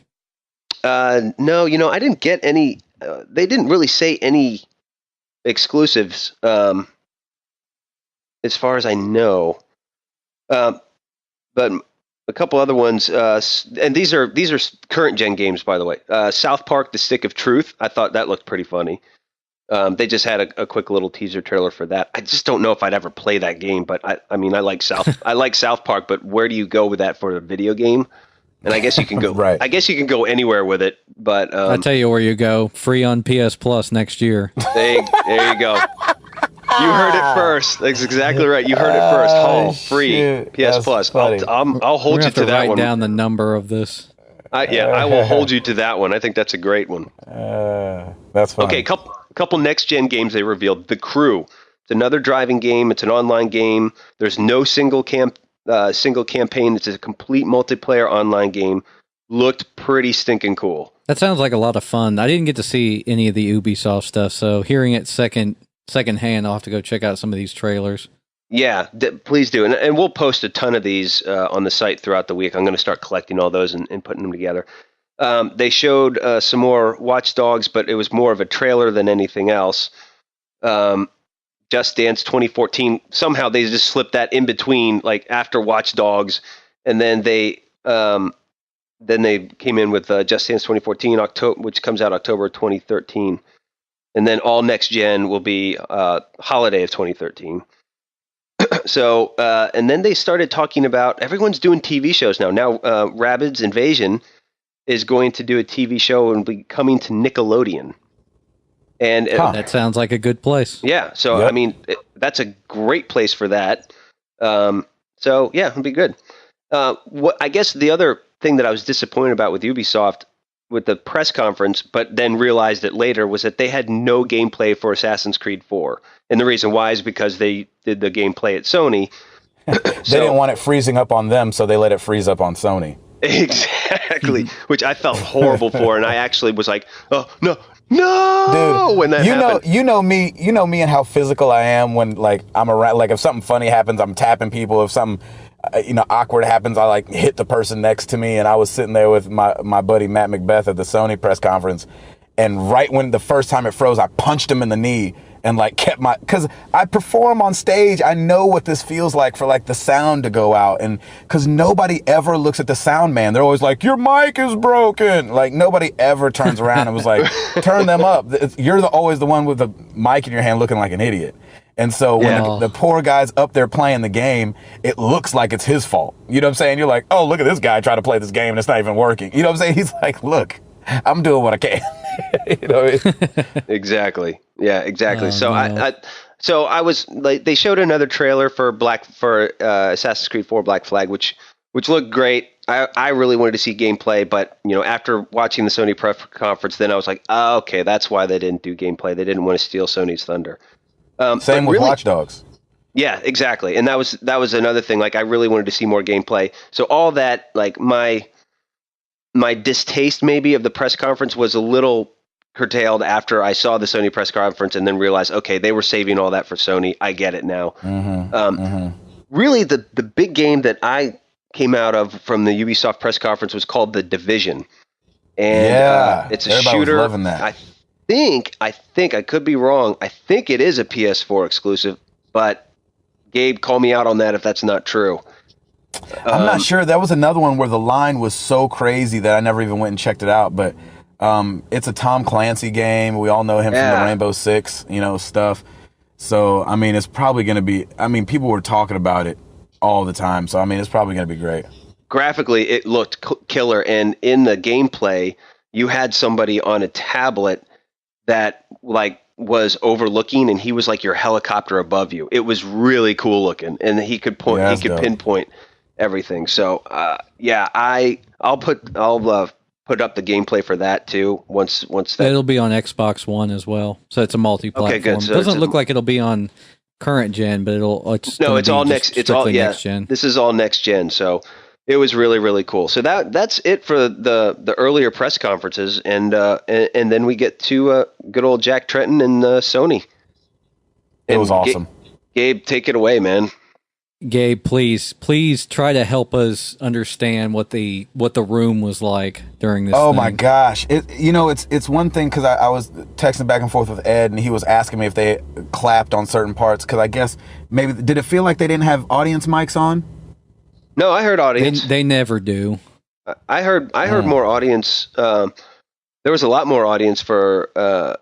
No, I didn't get any. They didn't really say any exclusives, as far as I know. But a couple other ones, and these are current gen games, by the way. South Park: The Stick of Truth. I thought that looked pretty funny. They just had a quick little teaser trailer for that. I just don't know if I'd ever play that game, but I like South Park, but where do you go with that for a video game? And I guess you can go.
Right.
I guess you can go anywhere with it, but
I tell you where you go. Free on PS Plus next year.
There you go. You heard it first. That's exactly right. You heard it first. Free PS Plus. I'll hold you to that one.
Write down the number of this.
I will hold you to that one. I think that's a great one.
That's fine.
Okay, couple next gen games they revealed. The Crew. It's another driving game. It's an online game. There's no single campaign. It's a complete multiplayer online game. Looked pretty stinking cool.
That sounds like a lot of fun. I didn't get to see any of the Ubisoft stuff, so hearing it second secondhand, I'll have to go check out some of these trailers.
Yeah, please do. And we'll post a ton of these on the site throughout the week. I'm going to start collecting all those and putting them together. They showed some more Watch Dogs, but it was more of a trailer than anything else. Just Dance 2014. Somehow they just slipped that in between, like after Watch Dogs, and then they came in with Just Dance 2014, which comes out October 2013, and then all next gen will be holiday of 2013. So, and then they started talking about everyone's doing TV shows now. Now, Rabbids Invasion is going to do a TV show and be coming to Nickelodeon. And
that sounds like a good place.
Yeah. So, yep. I mean, that's a great place for that. So, yeah, it'll be good. I guess the other thing that I was disappointed about with Ubisoft with the press conference, but then realized it later, was that they had no gameplay for Assassin's Creed 4. And the reason why is because they did the gameplay at Sony.
They didn't want it freezing up on them, so they let it freeze up on Sony.
Exactly, which I felt horrible for, and I actually was like, "Oh no,
dude!"
When that happened,
you know me, and how physical I am when like I'm around. Like if something funny happens, I'm tapping people. If something awkward happens, I like hit the person next to me. And I was sitting there with my buddy Matt Macbeth at the Sony press conference, and right when the first time it froze, I punched him in the knee. And like kept because I perform on stage. I know what this feels like for like the sound to go out. And because nobody ever looks at the sound man. They're always like, your mic is broken. Like nobody ever turns around and was like, turn them up. You're always the one with the mic in your hand looking like an idiot. And so when the poor guy's up there playing the game, it looks like it's his fault. You know what I'm saying? You're like, oh, look at this guy trying to play this game and it's not even working. You know what I'm saying? He's like, look, I'm doing what I can. You know what I mean?
Exactly. Yeah, exactly. So I was like, they showed another trailer for Assassin's Creed 4 Black Flag, which looked great. I really wanted to see gameplay, but after watching the Sony press conference, then I was like, oh, okay, that's why they didn't do gameplay. They didn't want to steal Sony's thunder.
Same with Watch Dogs.
Yeah, exactly. And that was another thing. Like I really wanted to see more gameplay. So all that, like my distaste maybe of the press conference was a little curtailed after I saw the Sony press conference and then realized, okay, they were saving all that for Sony. I get it now. Really, the big game that I came out of from the Ubisoft press conference was called The Division. And it's a
everybody
shooter.
Was loving that.
I think I could be wrong. I think it is a PS4 exclusive, but Gabe, call me out on that if that's not true.
I'm not sure. That was another one where the line was so crazy that I never even went and checked it out. But it's a Tom Clancy game. We all know him from the Rainbow Six, stuff. So, I mean, it's probably going to be, people were talking about it all the time. So, I mean, it's probably going to be great.
Graphically, it looked killer. And in the gameplay, you had somebody on a tablet that was overlooking, and he was like your helicopter above you. It was really cool looking, and he could pinpoint everything. So I'll put up the gameplay for that too. Once that
it'll be on Xbox One as well. So it's a multi-platform. Okay, good. So it doesn't look like it'll be on current gen, but it's all next. It's all next gen.
This is all next gen. So it was really, really cool. So that's it for the earlier press conferences, and then we get to good old Jack Tretton and Sony.
It was awesome.
Gabe, take it away, man.
Gabe, please try to help us understand what the room was like during this.
Oh my gosh. It's one thing because I was texting back and forth with Ed, and he was asking me if they clapped on certain parts, because I guess maybe, did it feel like they didn't have audience mics on?
No, I heard audience.
They never do.
I heard more audience. There was a lot more audience for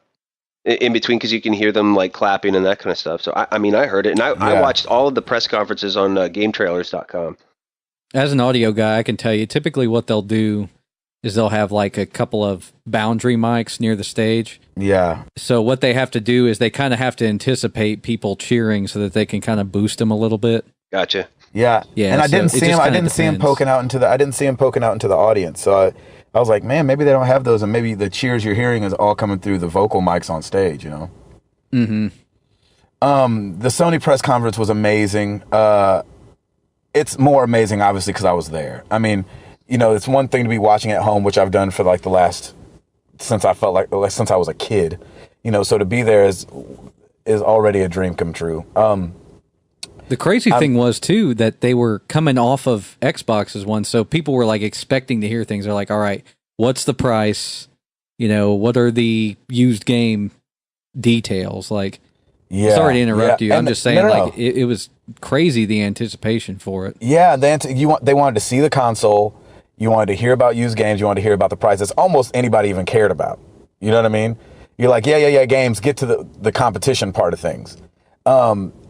in between, because you can hear them like clapping and that kind of stuff. So I heard it, and I watched all of the press conferences on GameTrailers.com.
As an audio guy, I can tell you typically what they'll do is they'll have like a couple of boundary mics near the stage.
Yeah.
So what they have to do is they kind of have to anticipate people cheering so that they can kind of boost them a little bit.
Gotcha.
Yeah. And I didn't see him poking out into the audience. So I was like, man, maybe they don't have those, and maybe the cheers you're hearing is all coming through the vocal mics on stage,
Mm-hmm.
The Sony press conference was amazing. It's more amazing, obviously, because I was there. I mean, it's one thing to be watching at home, which I've done for like since I was a kid, so to be there is, is already a dream come true.
The crazy thing was too that they were coming off of Xbox's one, so people were like expecting to hear things. They're like, "All right, what's the price? You know, what are the used game details?" Like, sorry to interrupt you. I'm just saying, like, it was crazy the anticipation for it.
Yeah, they wanted to see the console. You wanted to hear about used games. You wanted to hear about the prices. Almost anybody even cared about. You know what I mean? You're like, yeah, games. Get to the competition part of things.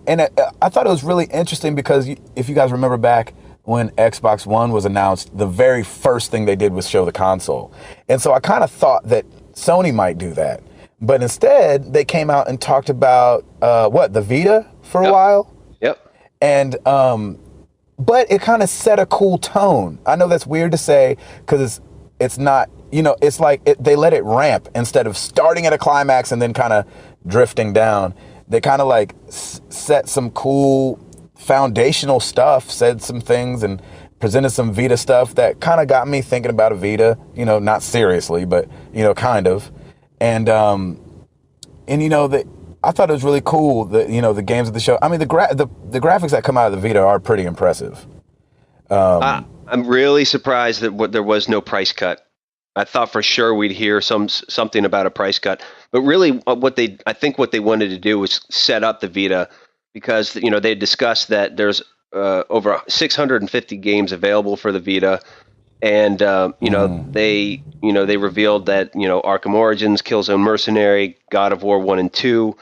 And I thought it was really interesting because if you guys remember back when Xbox One was announced, the very first thing they did was show the console. And so I kind of thought that Sony might do that. But instead, they came out and talked about, the Vita for a while?
Yep.
And, but it kind of set a cool tone. I know that's weird to say because it's not, it's like they let it ramp instead of starting at a climax and then kind of drifting down. They kind of like set some cool foundational stuff, said some things and presented some Vita stuff that kind of got me thinking about a Vita, not seriously, but, kind of. And I thought it was really cool that, the games of the show. I mean, the graphics that come out of the Vita are pretty impressive.
I'm really surprised that there was no price cut. I thought for sure we'd hear something about a price cut, but really I think what they wanted to do was set up the Vita because, they discussed that there's over 650 games available for the Vita. And, they revealed that, Arkham Origins, Killzone Mercenary, God of War 1 and 2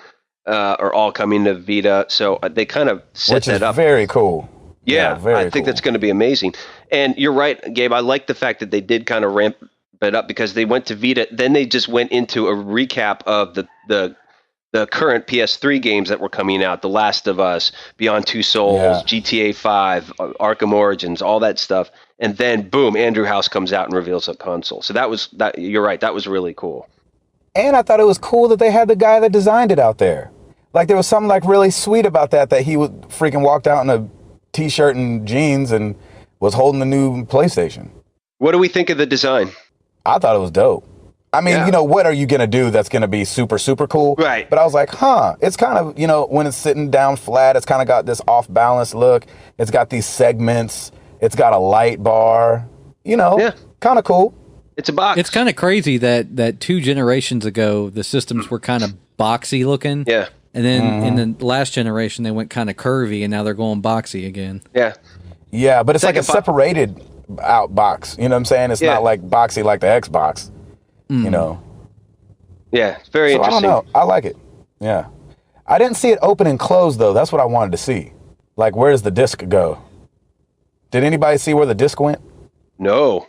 are all coming to Vita. So they kind of set that up.
Very cool.
Yeah, I think that's going to be amazing. And you're right, Gabe. I like the fact that they did kind of ramp it up because they went to Vita. Then they just went into a recap of the current PS3 games that were coming out. The Last of Us, Beyond Two Souls, GTA 5, Arkham Origins, all that stuff. And then, boom, Andrew House comes out and reveals a console. So that you're right. That was really cool.
And I thought it was cool that they had the guy that designed it out there. Like, there was something, like, really sweet about that he would freaking walked out in a T-shirt and jeans and was holding the new PlayStation. What
do we think of the design?
I thought it was dope. I mean, what are you going to do that's going to be super, super cool?
Right.
But I was like, it's kind of, when it's sitting down flat, it's kind of got this off-balance look. It's got these segments. It's got a light bar, kind of cool.
It's a box.
It's kind of crazy that 2 generations ago, the systems were kind of boxy looking.
Yeah.
And then in the last generation, they went kind of curvy, and now they're going boxy again.
Yeah.
Yeah, but it's like a separated out box. You know what I'm saying? It's not like boxy like the Xbox,
Yeah, it's very interesting.
I don't know. I like it. Yeah. I didn't see it open and close, though. That's what I wanted to see. Like, where does the disc go? Did anybody see where the disc went?
No.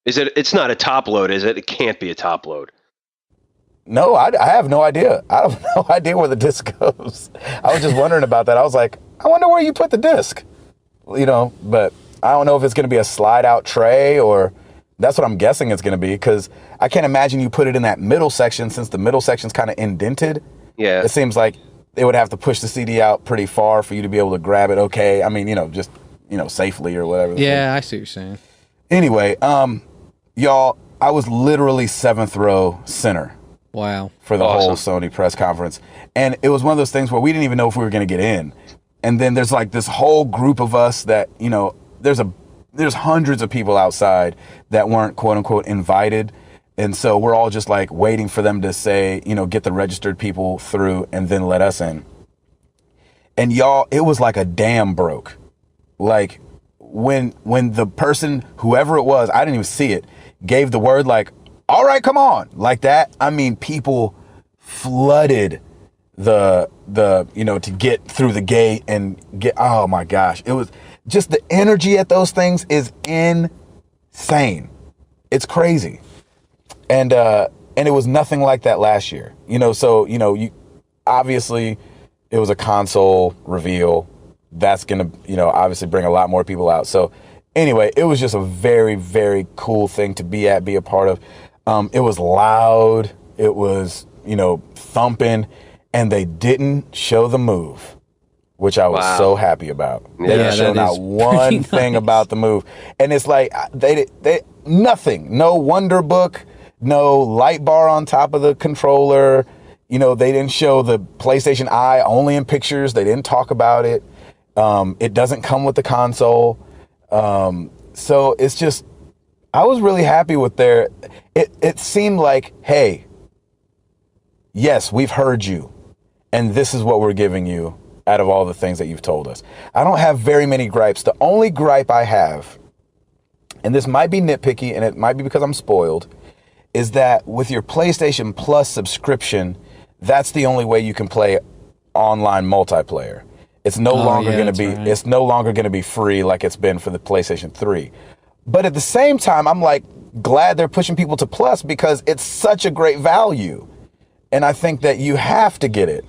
It's not a top load, is it? It can't be a top load.
No, I have no idea. I have no idea where the disc goes. I was just wondering about that. I was like, I wonder where you put the disc. But I don't know if it's going to be a slide out tray or that's what I'm guessing it's going to be because I can't imagine you put it in that middle section since the middle section's kind of indented.
Yeah.
It seems like they would have to push the CD out pretty far for you to be able to grab it. Okay. I mean, just, safely or whatever.
Yeah, I see what you're saying.
Anyway, y'all, I was literally 7th row center.
Wow.
For the whole Sony press conference. And it was one of those things where we didn't even know if we were going to get in. And then there's like this whole group of us that, there's hundreds of people outside that weren't quote unquote invited. And so we're all just like waiting for them to say, get the registered people through and then let us in. And y'all, it was like a dam broke. Like when the person, whoever it was, I didn't even see it, gave the word like, all right, come on, like that. I mean, people flooded the to get through the gate and get, oh my gosh. It was just the energy at those things is insane. It's crazy. And it was nothing like that last year, so, you obviously it was a console reveal that's going to, obviously bring a lot more people out. So anyway, it was just a very, very cool thing to be a part of. It was loud. It was, thumping, and they didn't show the move, which I was so happy about. They didn't show not one thing about the move. And it's like, they nothing, no Wonder Book, no light bar on top of the controller, they didn't show the PlayStation Eye only in pictures. They didn't talk about it. It doesn't come with the console. So it's just, I was really happy with it seemed like, hey, yes, we've heard you, and this is what we're giving you out of all the things that you've told us. I don't have very many gripes. The only gripe I have, and this might be nitpicky, and it might be because I'm spoiled, is that with your PlayStation Plus subscription, that's the only way you can play online multiplayer. It's no longer going to be, right. It's no longer going to be free like it's been for the PlayStation 3. But at the same time, I'm like glad they're pushing people to Plus because it's such a great value. And I think that you have to get it.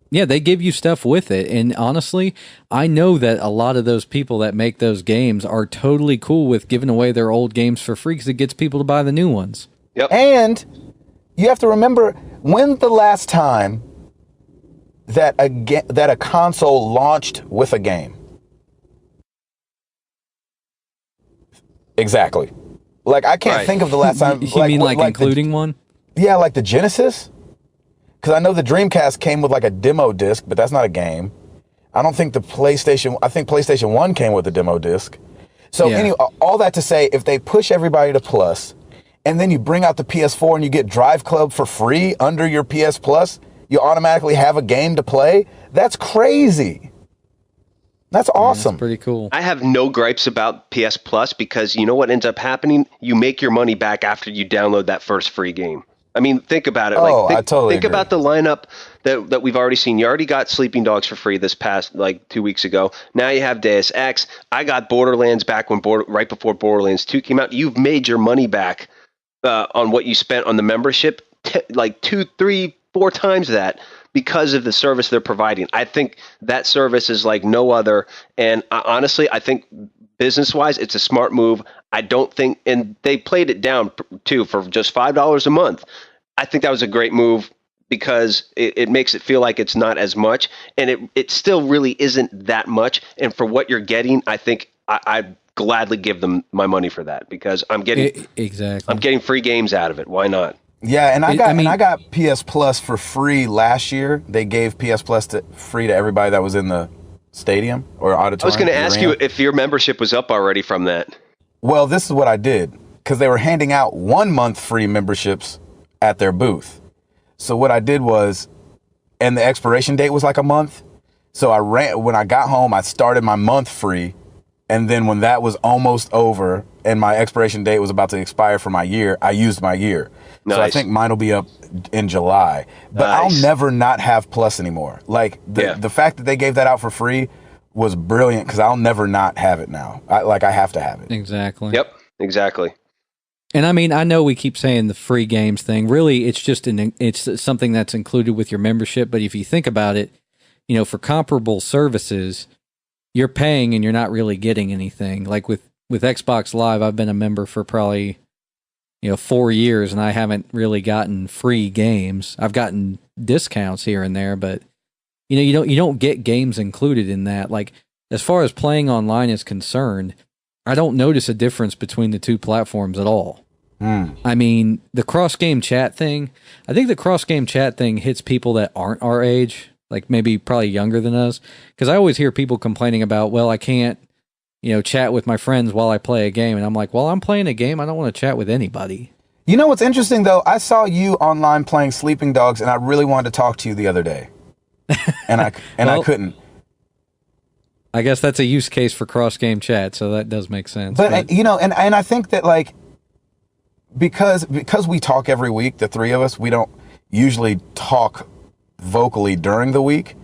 Yeah, they give you stuff with it. And honestly, I know that a lot of those people that make those games are totally cool with giving away their old games for free because it gets people to buy the new ones.
Yep.
And you have to remember, when's the last time that a console launched with a game? Exactly. Like, I can't think of the last time.
You mean like including one?
Yeah, like the Genesis? Because I know the Dreamcast came with like a demo disc, but that's not a game. I don't think I think PlayStation 1 came with a demo disc. So anyway, all that to say, if they push everybody to Plus, and then you bring out the PS4 and you get Drive Club for free under your PS Plus, you automatically have a game to play. That's crazy. That's awesome.
That's pretty cool.
I have no gripes about PS Plus because you know what ends up happening? You make your money back after you download that first free game. I mean, think about it.
I totally
think
agree.
about the lineup that we've already seen. You already got Sleeping Dogs for free this past 2 weeks ago. Now you have Deus Ex. I got Borderlands back right before Borderlands 2 came out. You've made your money back on what you spent on the membership, like 2, 3, 4 times that because of the service they're providing. I think that service is like no other. And honestly, I think business-wise, it's a smart move. I don't think, and they played it down too for just $5 a month. I think that was a great move because it makes it feel like it's not as much, and it still really isn't that much. And for what you're getting, I think I'd gladly give them my money for that because I'm getting free games out of it. Why not?
Yeah, and I got PS Plus for free last year. They gave PS Plus free to everybody that was in the stadium or auditorium.
I was going to ask you if your membership was up already from that.
Well, this is what I did because they were handing out 1 month free memberships at their booth. So what I did was, and the expiration date was like a month. So when I got home, I started my month free. And then when that was almost over and my expiration date was about to expire for my year, I used my year. Nice. So I think mine will be up in July. But nice. I'll never not have Plus anymore. Like the fact that they gave that out for free was brilliant because I'll never not have it now. I have to have it.
Exactly.
Yep, exactly.
And I mean, I know we keep saying the free games thing. Really, it's just it's something that's included with your membership. But if you think about it, for comparable services, you're paying and you're not really getting anything. Like with Xbox Live, I've been a member for probably 4 years, and I haven't really gotten free games. I've gotten discounts here and there, but you don't get games included in that. Like as far as playing online is concerned, I don't notice a difference between the two platforms at all. I mean, the cross-game chat thing, I think the cross-game chat thing hits people that aren't our age, like maybe probably younger than us, because I always hear people complaining about, well, I can't, chat with my friends while I play a game, and I'm like, well, I'm playing a game, I don't want to chat with anybody.
You know what's interesting though? I saw you online playing Sleeping Dogs, and I really wanted to talk to you the other day, and I couldn't.
I guess that's a use case for cross-game chat, so that does make sense.
But and I think that like because we talk every week, the three of us, we don't usually talk vocally during the week.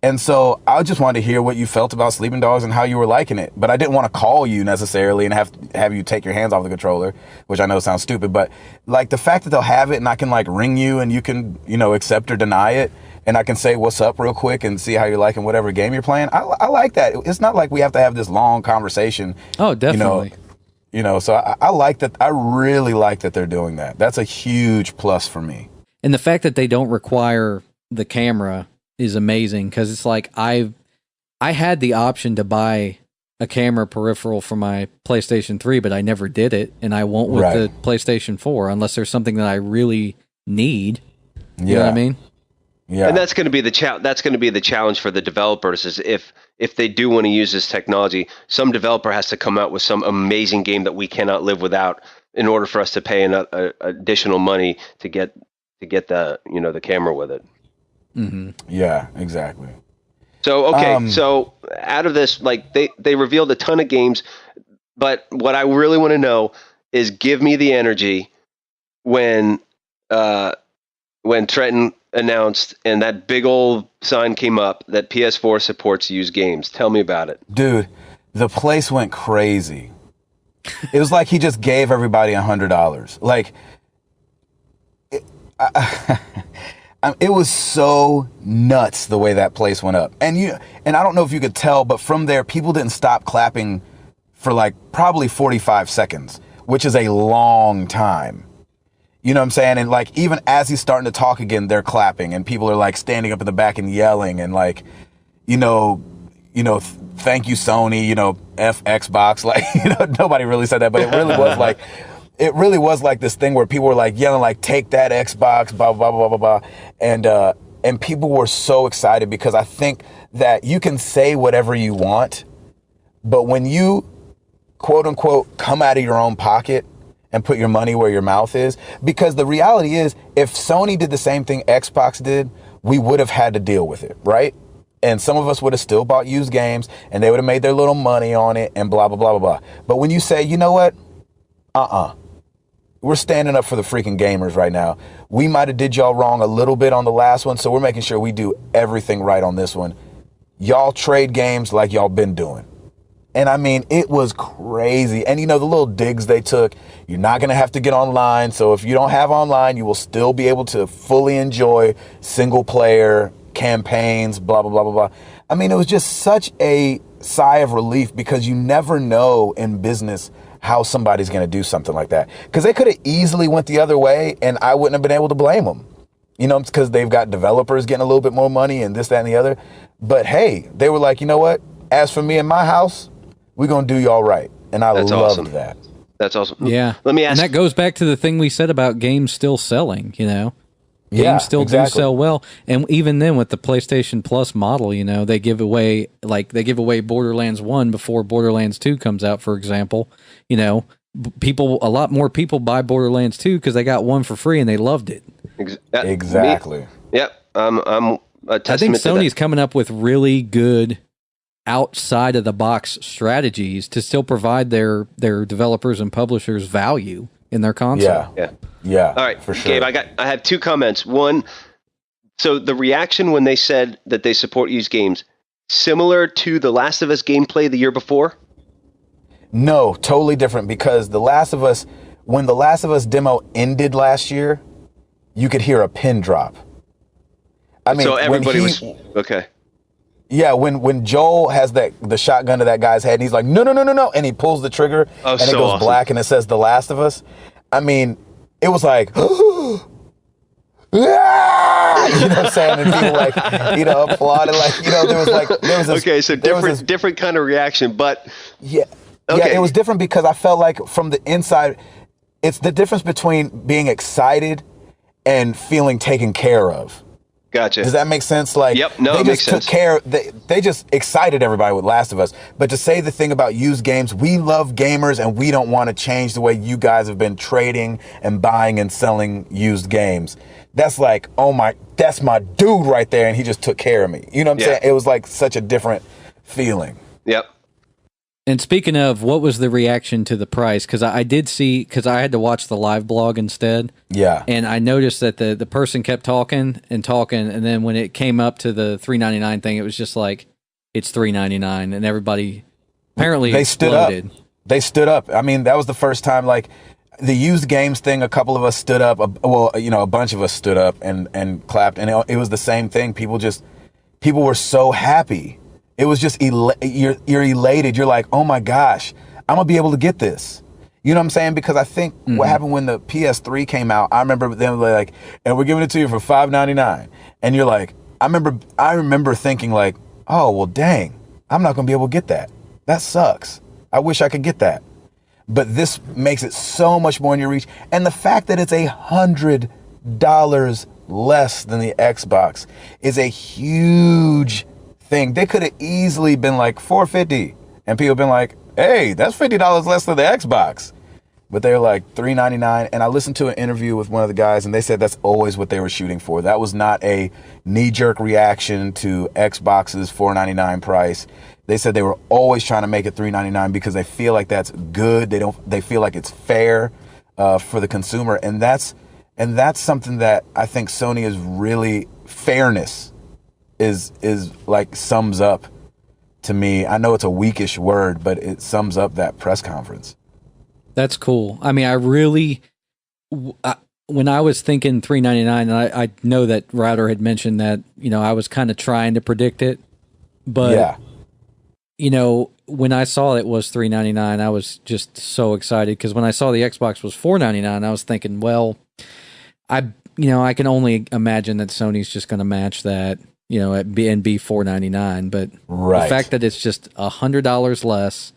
And so I just wanted to hear what you felt about Sleeping Dogs and how you were liking it. But I didn't want to call you necessarily and have you take your hands off the controller, which I know sounds stupid. But like the fact that they'll have it and I can like ring you and you can, accept or deny it. And I can say what's up real quick and see how you're liking whatever game you're playing. I like that. It's not like we have to have this long conversation.
Oh, definitely.
So I like that. I really like that they're doing that. That's a huge plus for me.
And the fact that they don't require the camera is amazing because it's like I had the option to buy a camera peripheral for my PlayStation 3, but I never did it, and I won't with the PlayStation 4 unless there's something that I really need. You know what I mean?
Yeah.
And that's going to be the challenge for the developers is if they do want to use this technology, some developer has to come out with some amazing game that we cannot live without in order for us to pay additional money to get the camera with it.
Mm-hmm.
Yeah, exactly.
So okay, so out of this, like they revealed a ton of games, but what I really want to know is give me the energy when Trenton announced and that big old sign came up that PS4 supports used games. Tell me about it.
Dude, the place went crazy. It was like he just gave everybody $100. Like, it was so nuts the way that place went up. And I don't know if you could tell, but from there, people didn't stop clapping for like probably 45 seconds, which is a long time. You know what I'm saying? And like, even as he's starting to talk again, they're clapping and people are like standing up in the back and yelling and like, thank you, Sony, F Xbox. Like, nobody really said that, but it really was like this thing where people were like yelling, like, take that Xbox, blah, blah, blah, blah, blah. And people were so excited because I think that you can say whatever you want, but when you quote unquote come out of your own pocket and put your money where your mouth is, because the reality is if Sony did the same thing Xbox did, we would have had to deal with it, right? And some of us would have still bought used games and they would have made their little money on it and blah, blah, blah, blah, blah. But when you say, you know what? We're standing up for the freaking gamers right now. We might have did y'all wrong a little bit on the last one, so we're making sure we do everything right on this one. Y'all trade games like y'all been doing. And I mean, it was crazy. And the little digs they took, you're not going to have to get online. So if you don't have online, you will still be able to fully enjoy single player campaigns, blah, blah, blah, blah, blah. I mean, it was just such a sigh of relief because you never know in business how somebody's going to do something like that. Because they could have easily went the other way and I wouldn't have been able to blame them. It's because they've got developers getting a little bit more money and this, that, and the other. But hey, they were like, you know what? As for me and my house, we're going to do y'all right. And I loved
awesome.
that.
That's awesome.
Yeah.
Let me ask.
And that goes back to the thing we said about games still selling, Games still do sell well. And even then with the PlayStation Plus model, they give away Borderlands 1 before Borderlands 2 comes out, for example. A lot more people buy Borderlands 2 because they got one for free and they loved it.
Exactly.
Yep. I'm a testament
I think
to
Sony's
that.
coming up with really good outside of the box strategies to still provide their developers and publishers value in their console.
Yeah.
All right,
for sure.
Gabe, I have two comments. One, so the reaction when they said that they support used games, similar to the Last of Us gameplay the year before?
No, totally different because when the Last of Us demo ended last year, you could hear a pin drop. I mean,
so everybody was okay.
Yeah, when Joel has the shotgun to that guy's head and he's like, no, and he pulls the trigger and it goes
awesome.
black and it says The Last of Us. I mean, it was like, you know what I'm saying? And people like, applauded, like, there was this,
okay, so different kind of reaction, but
yeah,
okay.
Yeah, it was different because I felt like from the inside, it's the difference between being excited and feeling taken care of.
Gotcha.
Does that make sense? Like,
yep, no,
they
it makes
just took
sense.
care. They just excited everybody with Last of Us. But to say the thing about used games, we love gamers and we don't want to change the way you guys have been trading and buying and selling used games. That's like, that's my dude right there, and he just took care of me. You know what I'm saying? It was like such a different feeling.
Yep.
And speaking of, what was the reaction to the price? Because I did see, because I had to watch the live blog instead.
Yeah.
And I noticed that the person kept talking, and then when it came up to the $3.99 thing, it was just like, it's $3.99, and everybody apparently
they stood
exploded.
up. They stood up. I mean, that was the first time, like, the used games thing, a couple of us stood up. A bunch of us stood up and clapped, and it was the same thing. People were so happy. It was just, you're elated. You're like, oh my gosh, I'm going to be able to get this. You know what I'm saying? Because I think what happened when the PS3 came out, I remember them like, and we're giving it to you for $5.99. And you're like, I remember thinking like, oh, well, dang, I'm not going to be able to get that. That sucks. I wish I could get that. But this makes it so much more in your reach. And the fact that it's $100 less than the Xbox is a huge thing. They could have easily been like $450, and people have been like, hey, that's $50 less than the Xbox. But they're like $399. And I listened to an interview with one of the guys, and they said that's always what they were shooting for. That was not a knee-jerk reaction to Xbox's $499 price. They said they were always trying to make it $399 because they feel like that's good. They feel like it's fair for the consumer, and that's something that I think Sony is really, fairness is like sums up to me. I know it's a weakish word, but it sums up that press conference.
That's cool. I mean, when I was thinking $399, and I know that Router had mentioned that, I was kind of trying to predict it, but when I saw it was $399, I was just so excited, because when I saw the Xbox was $499, I was thinking, well, I can only imagine that Sony's just going to match that, and be $499, but the fact that it's just $100 less.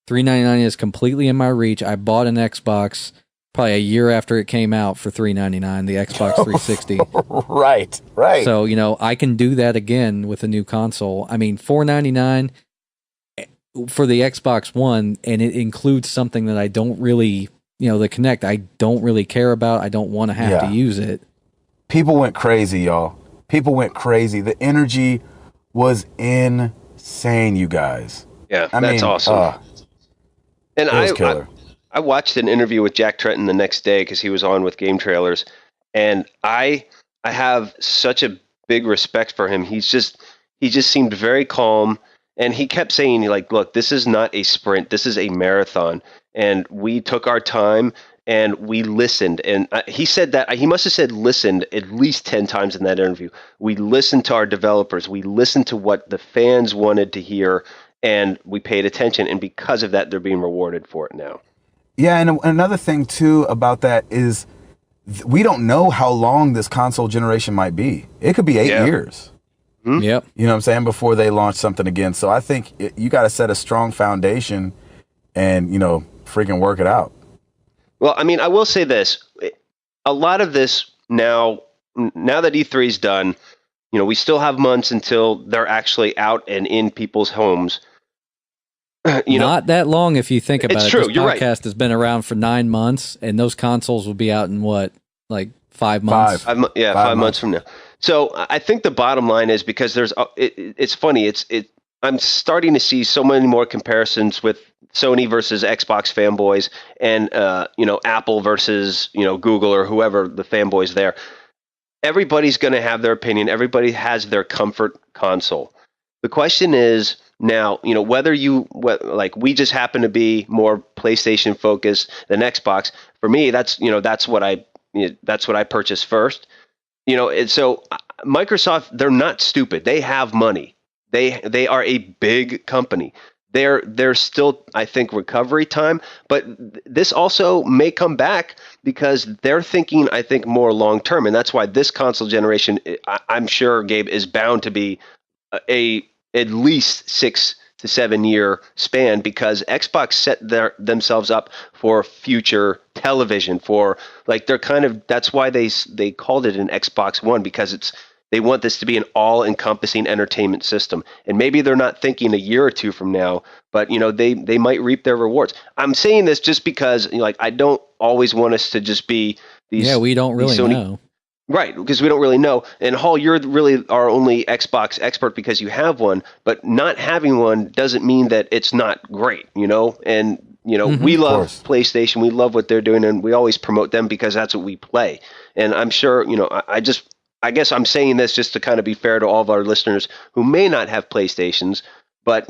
$399 is completely in my reach. I bought an Xbox probably a year after it came out for $399, the Xbox 360.
Right.
So, I can do that again with a new console. I mean, $499 for the Xbox One, and it includes something that I don't really, the Kinect, I don't really care about. I don't want to have to use it. People
went crazy, y'all. People went crazy. The energy was insane, you guys.
Yeah, that's awesome. And I watched an interview with Jack Tretton the next day because he was on with Game Trailers, and I have such a big respect for him. He just seemed very calm, and he kept saying, like, look, this is not a sprint, this is a marathon, and we took our time and we listened. And he said that he must have said listened at least 10 times in that interview. We listened to our developers, we listened to what the fans wanted to hear, and we paid attention, and because of that, they're being rewarded for it now.
Yeah, and another thing, too, about that is we don't know how long this console generation might be. It could be 8 years.
Mm-hmm. Yep.
You know what I'm saying? Before they launch something again. So I think you got to set a strong foundation and, freaking work it out.
Well, I mean, I will say this. A lot of this now that E3 is done, we still have months until they're actually out and in people's homes.
Not that long if you think about it.
It's true.
This
You're
podcast
right.
has been around for 9 months, and those consoles will be out in what, like 5 months?
5 months from now. So I think the bottom line is, because it's funny. I'm starting to see so many more comparisons with Sony versus Xbox fanboys, and Apple versus Google or whoever the fanboys there. Everybody's going to have their opinion. Everybody has their comfort console. The question is now, whether we just happen to be more PlayStation focused than Xbox. For me, that's what I purchased first. And so Microsoft, they're not stupid. They have money. They are a big company. They're still, I think, recovery time, but this also may come back because they're thinking, I think, more long term, and that's why this console generation, I'm sure, Gabe, is bound to be at least 6 to 7 year span, because Xbox set themselves up for future television, for that's why they called it an Xbox One, because they want this to be an all-encompassing entertainment system. And maybe they're not thinking a year or two from now, but they might reap their rewards. I'm saying this just because I don't always want us to just be these.
Yeah, we don't really know.
Right, because we don't really know. And Hall, you're really our only Xbox expert because you have one, but not having one doesn't mean that it's not great, And we love PlayStation, we love what they're doing, and we always promote them because that's what we play. And I'm sure, I guess I'm saying this just to kind of be fair to all of our listeners who may not have PlayStations, but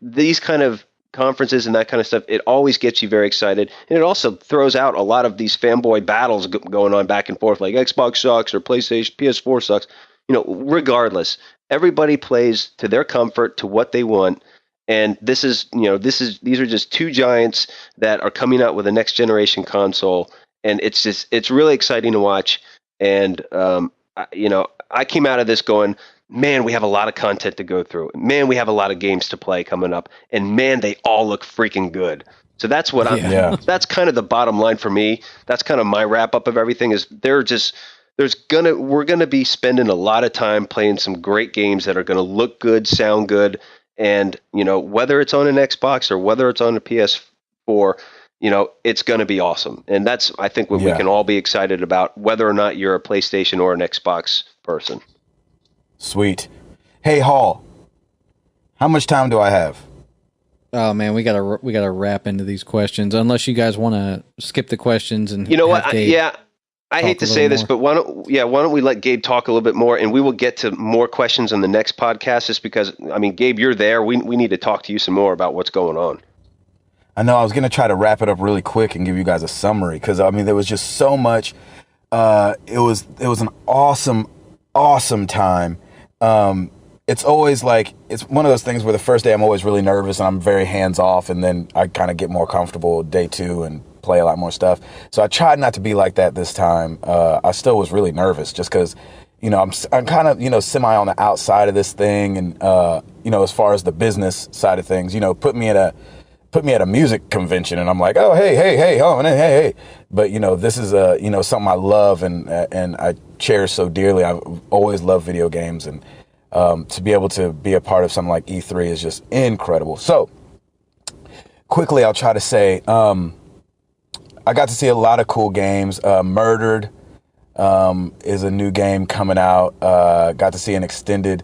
these kind of conferences and that kind of stuff, it always gets you very excited, and it also throws out a lot of these fanboy battles going on back and forth, like Xbox sucks or PlayStation, PS4 sucks. Regardless, everybody plays to their comfort, to what they want, and these are just two giants that are coming out with a next generation console, and it's really exciting to watch. And I came out of this going, man, we have a lot of content to go through. Man, we have a lot of games to play coming up. And man, they all look freaking good. So that's what that's kind of the bottom line for me. That's kind of my wrap up of everything, is they're we're gonna be spending a lot of time playing some great games that are gonna look good, sound good, and whether it's on an Xbox or whether it's on a PS4, it's gonna be awesome. And that's, I think, what we can all be excited about, whether or not you're a PlayStation or an Xbox person.
Sweet. Hey, Hall, how much time do I have?
Oh man, we gotta wrap into these questions. Unless you guys want to skip the questions and
I hate to say this, but why don't we let Gabe talk a little bit more, and we will get to more questions on the next podcast. Just because, Gabe, you're there. We need to talk to you some more about what's going on.
I know I was going to try to wrap it up really quick and give you guys a summary because there was just so much. It was an awesome time. It's always it's one of those things where the first day I'm always really nervous and I'm very hands off, and then I kind of get more comfortable day 2 and play a lot more stuff. So I tried not to be like that this time. I still was really nervous just because, I'm kind of, semi on the outside of this thing. And, as far as the business side of things, put me at a music convention and I'm like, oh, hey. But, this is, something I love and I cherish so dearly. I've always loved video games, and to be able to be a part of something like E3 is just incredible. So quickly, I'll try to say, I got to see a lot of cool games. Murdered is a new game coming out. Got to see an extended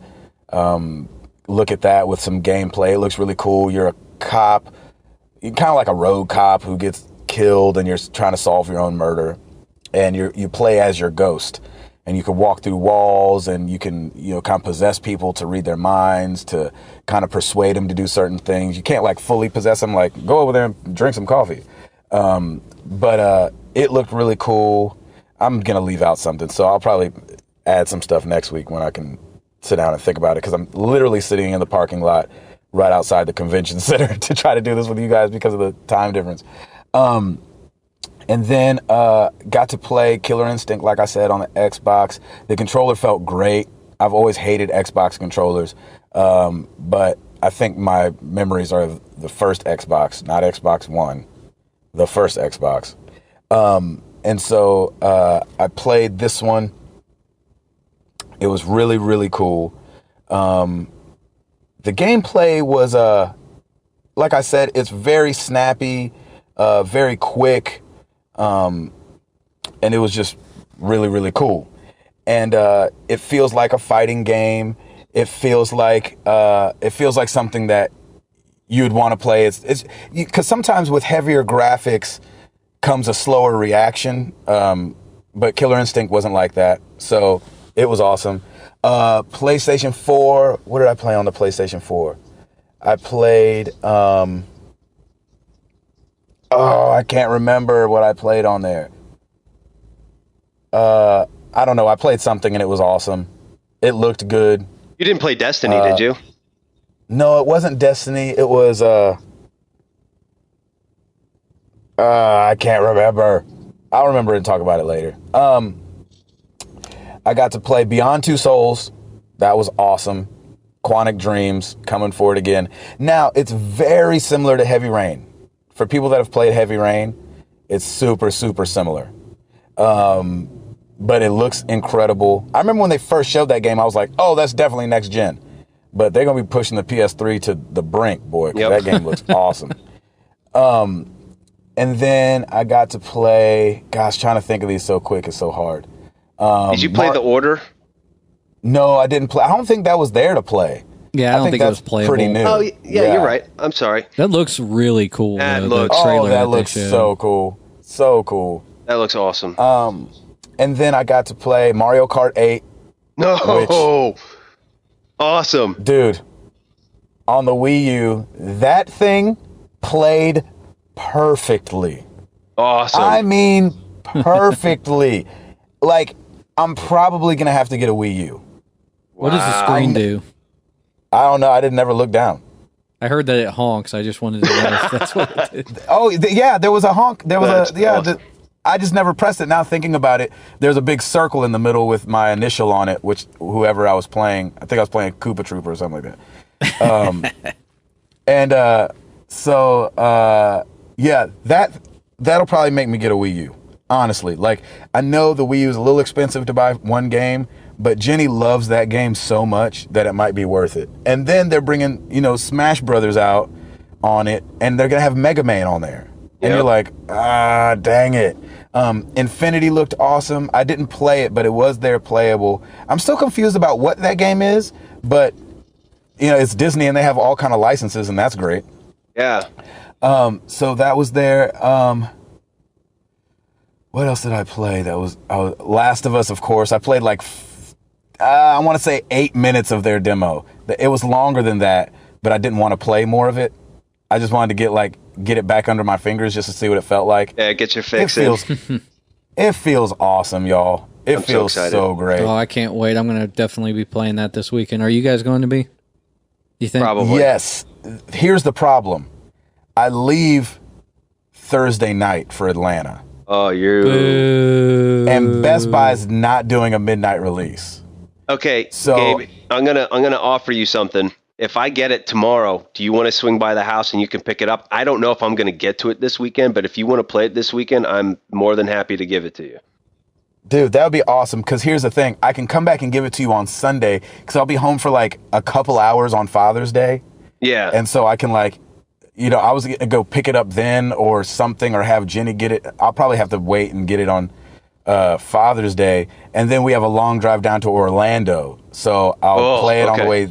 look at that with some gameplay. It looks really cool. You're a cop, you're kind of like a rogue cop who gets killed, and you're trying to solve your own murder. And you play as your ghost, and you can walk through walls, and you can kind of possess people to read their minds, to kind of persuade them to do certain things. You can't fully possess them, go over there and drink some coffee. But it looked really cool. I'm going to leave out something, so I'll probably add some stuff next week when I can sit down and think about it, because I'm literally sitting in the parking lot right outside the convention center to try to do this with you guys because of the time difference. And then got to play Killer Instinct, like I said, on the Xbox. The controller felt great. I've always hated Xbox controllers, but I think my memories are of the first Xbox, not Xbox One. The first Xbox. And so I played this one. It was really, really cool. The gameplay was, like I said, it's very snappy, very quick. And it was just really, really cool. And it feels like a fighting game. It feels like something that you'd want to play. It's because sometimes with heavier graphics comes a slower reaction. But Killer Instinct wasn't like that. So it was awesome. PlayStation 4. What did I play on the PlayStation 4? I played, I can't remember what I played on there. I don't know. I played something and it was awesome. It looked good.
You didn't play Destiny, did you?
No, it wasn't Destiny. It was, I can't remember. I'll remember and talk about it later. I got to play Beyond Two Souls. That was awesome. Quantic Dreams, coming for it again. Now, it's very similar to Heavy Rain. For people that have played Heavy Rain, it's super, super similar. But it looks incredible. I remember when they first showed that game, I was like, oh, that's definitely next gen. But they're going to be pushing the PS3 to the brink, boy. Yep. That game looks awesome. And then I got to play, gosh, trying to think of these so quick is so hard.
Did you play The Order?
No, I didn't play. I don't think that was there to play.
Yeah, I don't think it was playable.
Pretty new.
Oh, yeah, you're right. I'm sorry.
That looks really cool.
That
looks
so cool. So cool.
That looks awesome.
And then I got to play Mario Kart 8.
No. Awesome.
Dude, on the Wii U, that thing played perfectly.
Awesome.
I mean, perfectly. I'm probably going to have to get a Wii U.
What does the screen do?
I don't know. I didn't ever look down.
I heard that it honks. I just wanted to know if that's what it did.
Oh, yeah, there was a honk. There was awesome. I just never pressed it. Now thinking about it, there's a big circle in the middle with my initial on it, which whoever I was playing, I think I was playing Koopa Trooper or something like that. Yeah, that'll probably make me get a Wii U. Honestly, like, I know the Wii U is a little expensive to buy one game, but Jenny loves that game so much that it might be worth it. And then they're bringing, Smash Brothers out on it, and they're going to have Mega Man on there. And you're like, dang it. Infinity looked awesome. I didn't play it, but it was there playable. I'm still confused about what that game is, but, it's Disney, and they have all kind of licenses, and that's great.
Yeah.
So that was there. What else did I play? Last of Us, of course. I played I want to say 8 minutes of their demo. It was longer than that, but I didn't want to play more of it. I just wanted to get it back under my fingers just to see what it felt like.
Yeah, get your fix in.
It feels awesome, y'all. It feels so great.
Oh, I can't wait. I'm going to definitely be playing that this weekend. Are you guys going to be? You think?
Probably.
Yes. Here's the problem. I leave Thursday night for Atlanta.
Oh,
and Best Buy is not doing a midnight release.
Okay,
so
Gabe, I'm gonna offer you something. If I get it tomorrow, do you want to swing by the house and you can pick it up? I don't know if I'm gonna get to it this weekend, but if you want to play it this weekend, I'm more than happy to give it to you.
Dude, that would be awesome, because here's the thing. I can come back and give it to you on Sunday, because I'll be home for a couple hours on Father's Day.
Yeah.
And so I can I was going to go pick it up then or something, or have Jenny get it. I'll probably have to wait and get it on Father's Day. And then we have a long drive down to Orlando. So I'll play it on the way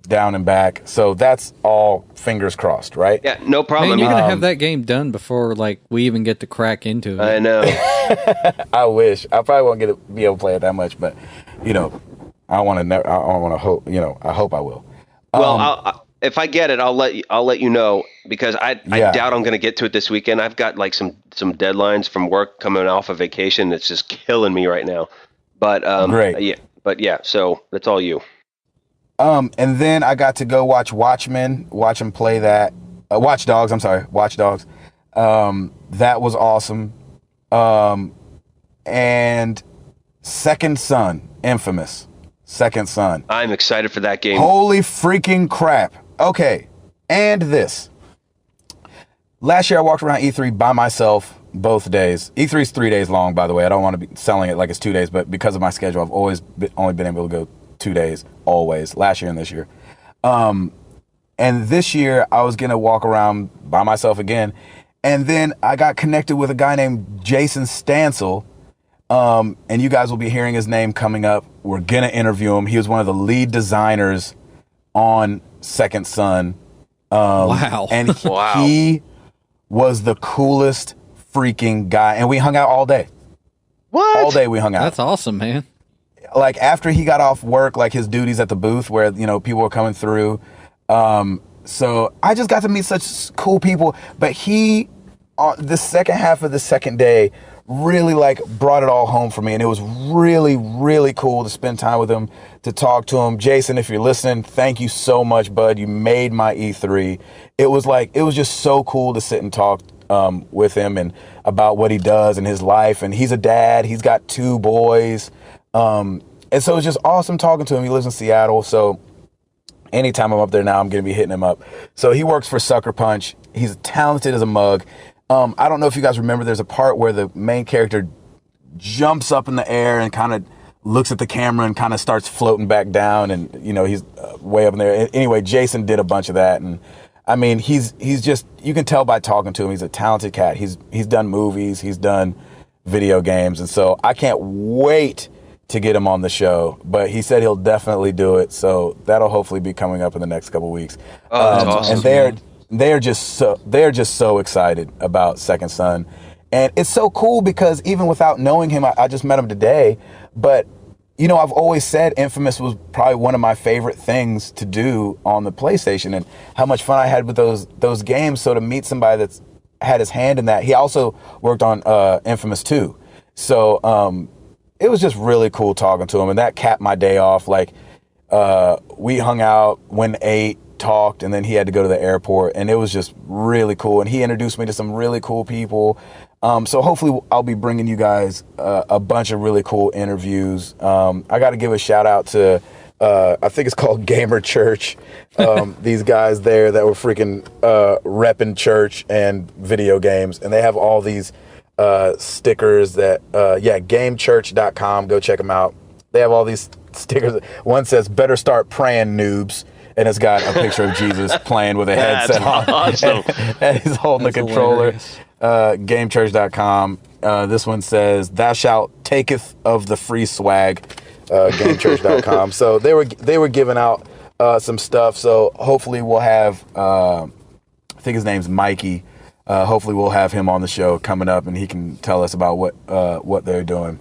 down and back. So that's all fingers crossed, right?
Yeah, no problem.
Man, you're going to have that game done before we even get to crack into it.
I know.
I wish. I probably won't be able to play it that much, but, I want to hope, I hope I will.
Well, if I get it, I'll let you know, because I doubt I'm going to get to it this weekend. I've got some deadlines from work coming off of vacation. It's just killing me right now. But
great.
So that's all you.
And then I got to go watch watch him play that. Watch Dogs. That was awesome. And Second Son, Infamous. Second Son.
I'm excited for that game.
Holy freaking crap. Okay, and this. Last year I walked around E3 by myself both days. E3 is 3 days long, by the way. I don't want to be selling it like it's 2 days, but because of my schedule, I've only been able to go 2 days, always, last year and this year. And this year I was going to walk around by myself again. And then I got connected with a guy named Jason Stansel. And you guys will be hearing his name coming up. We're going to interview him. He was one of the lead designers on Second Son.
Wow.
And he was the coolest freaking guy. And we hung out all day.
What?
All day we hung out.
That's awesome, man.
After he got off work, his duties at the booth where, people were coming through. So I just got to meet such cool people. But he, the second half of the second day, really brought it all home for me. And it was really, really cool to spend time with him, to talk to him. Jason, if you're listening, thank you so much, bud. You made my E3. It was just so cool to sit and talk with him and about what he does in his life. And he's a dad. He's got 2 boys. And so it's just awesome talking to him. He lives in Seattle. So anytime I'm up there now, I'm going to be hitting him up. So he works for Sucker Punch. He's talented as a mug. I don't know if you guys remember, there's a part where the main character jumps up in the air and kind of looks at the camera and kind of starts floating back down, and he's way up in there. Anyway, Jason did a bunch of that, and I mean, he's just, you can tell by talking to him, he's a talented cat. He's done movies, he's done video games, and so I can't wait to get him on the show. But he said he'll definitely do it, so that'll hopefully be coming up in the next couple weeks.
Oh, that's awesome.
And they're just so excited about Second Son. And it's so cool because even without knowing him, I just met him today. But, I've always said Infamous was probably one of my favorite things to do on the PlayStation, and how much fun I had with those games. So to meet somebody that's had his hand in that. He also worked on Infamous 2. So it was just really cool talking to him, and that capped my day off. We hung out, went ate, talked, and then he had to go to the airport, and it was just really cool. And he introduced me to some really cool people. So hopefully I'll be bringing you guys a bunch of really cool interviews. I got to give a shout out to I think it's called Gamer Church. These guys there that were freaking repping church and video games, and they have all these stickers that, gamechurch.com. Go check them out. They have all these stickers. One says, better start praying, noobs. And it's got a picture of Jesus playing with a headset on.
Awesome.
And he's holding the controller. Gamechurch.com. This one says, thou shalt taketh of the free swag. Gamechurch.com. So they were giving out some stuff. So hopefully we'll have, I think his name's Mikey. Hopefully we'll have him on the show coming up, and he can tell us about what they're doing.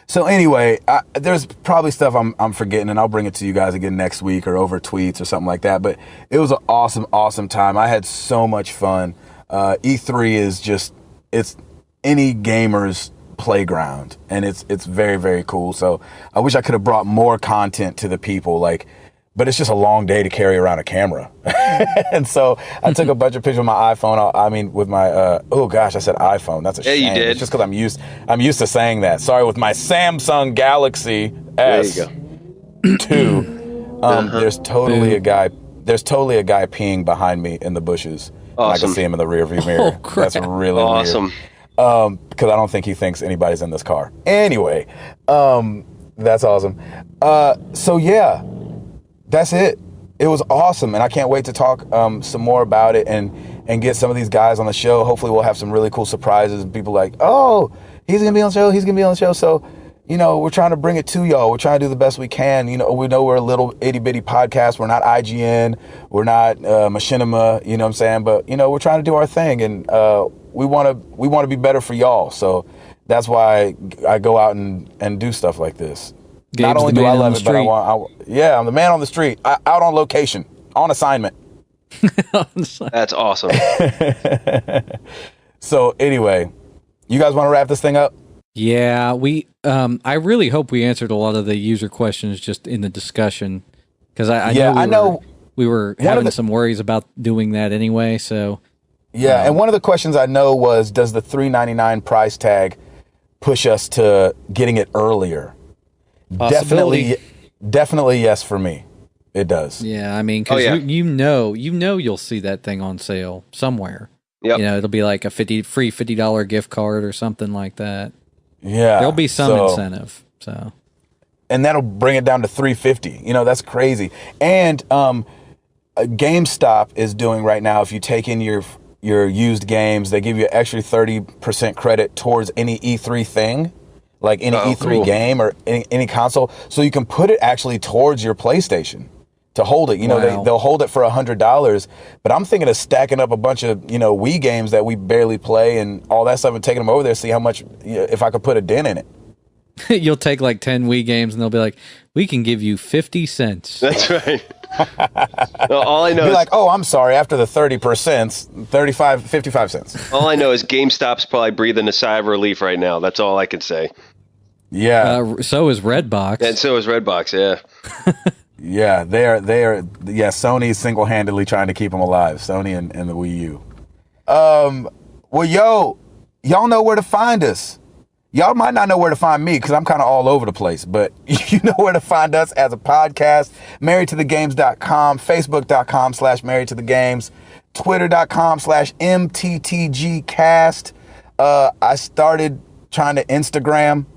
So anyway, there's probably stuff I'm forgetting, and I'll bring it to you guys again next week or over tweets or something like that. But it was an awesome time. I had so much fun. E3 is just, it's any gamer's playground, and it's very, very cool. So I wish I could have brought more content to the people, but it's just a long day to carry around a camera. And so I took a bunch of pictures with my iPhone. With my, I said iPhone. That's a shame.
You did.
It's just because I'm used to saying that. Sorry, with my Samsung Galaxy S2. There's totally a guy peeing behind me in the bushes.
Awesome.
I can see him in the rearview mirror.
Oh, crap.
That's really
awesome.
Weird. Because I don't think he thinks anybody's in this car. Anyway, that's awesome. So yeah. That's it. It was awesome, and I can't wait to talk some more about it and get some of these guys on the show. Hopefully we'll have some really cool surprises and people like, oh, he's going to be on the show, he's going to be on the show. So, we're trying to bring it to y'all. We're trying to do the best we can. We know we're a little itty-bitty podcast. We're not IGN. We're not Machinima, you know what I'm saying? But, we're trying to do our thing, and we want to be better for y'all. So that's why I go out and do stuff like this.
Gabe's
Not only do I love it, but I'm the man on the street, out on location, on assignment.
That's awesome.
So anyway, you guys want to wrap this thing up?
Yeah, I really hope we answered a lot of the user questions just in the discussion, because I know we were having some worries about doing that anyway. So
yeah, and one of the questions I know was, does the $3.99 price tag push us to getting it earlier? Definitely yes for me. It does.
Yeah, I mean, because you'll see that thing on sale somewhere.
Yep.
It'll be like a free $50 gift card or something like that.
Yeah,
there'll be some incentive. So,
and that'll bring it down to $3.50. That's crazy. And GameStop is doing right now, if you take in your used games, they give you an extra 30% credit towards any E3 thing. Like any E3 game or any console. So you can put it actually towards your PlayStation to hold it. They'll hold it for $100. But I'm thinking of stacking up a bunch of, Wii games that we barely play and all that stuff and taking them over there, see how much, if I could put a dent in it.
You'll take like 10 Wii games and they'll be like, we can give you 50 cents.
That's right. No, all I know is,
like, oh, I'm sorry, after the 30%, 55 cents.
All I know is GameStop's probably breathing a sigh of relief right now. That's all I can say.
Yeah.
So is Redbox.
And so is Redbox, yeah.
Yeah, they are. Yeah, Sony's single-handedly trying to keep them alive. Sony and the Wii U. Well, y'all know where to find us. Y'all might not know where to find me because I'm kind of all over the place, but you know where to find us as a podcast. marriedtothegames.com, facebook.com/marriedtothegames, twitter.com/mttgcast. I started trying to Instagram.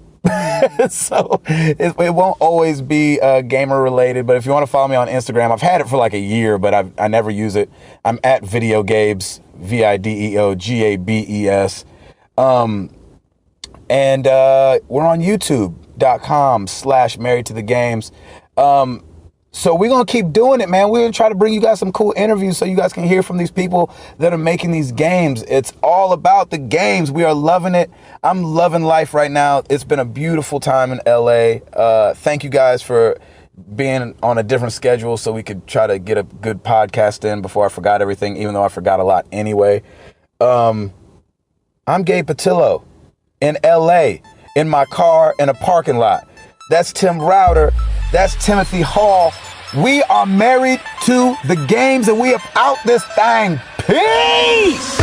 So it won't always be gamer related, but if you want to follow me on Instagram, I've had it for like a year, but I never use it. I'm at Video Gabes, VideoGabes. And we're on youtube.com/marriedtothegames. So we're going to keep doing it, man. We're going to try to bring you guys some cool interviews so you guys can hear from these people that are making these games. It's all about the games. We are loving it. I'm loving life right now. It's been a beautiful time in LA. Thank you guys for being on a different schedule so we could try to get a good podcast in before I forgot everything, even though I forgot a lot anyway. I'm Gabe Patillo in LA, in my car in a parking lot. That's Tim Router. That's Timothy Hall. We are married to the games and we are out this thing. Peace!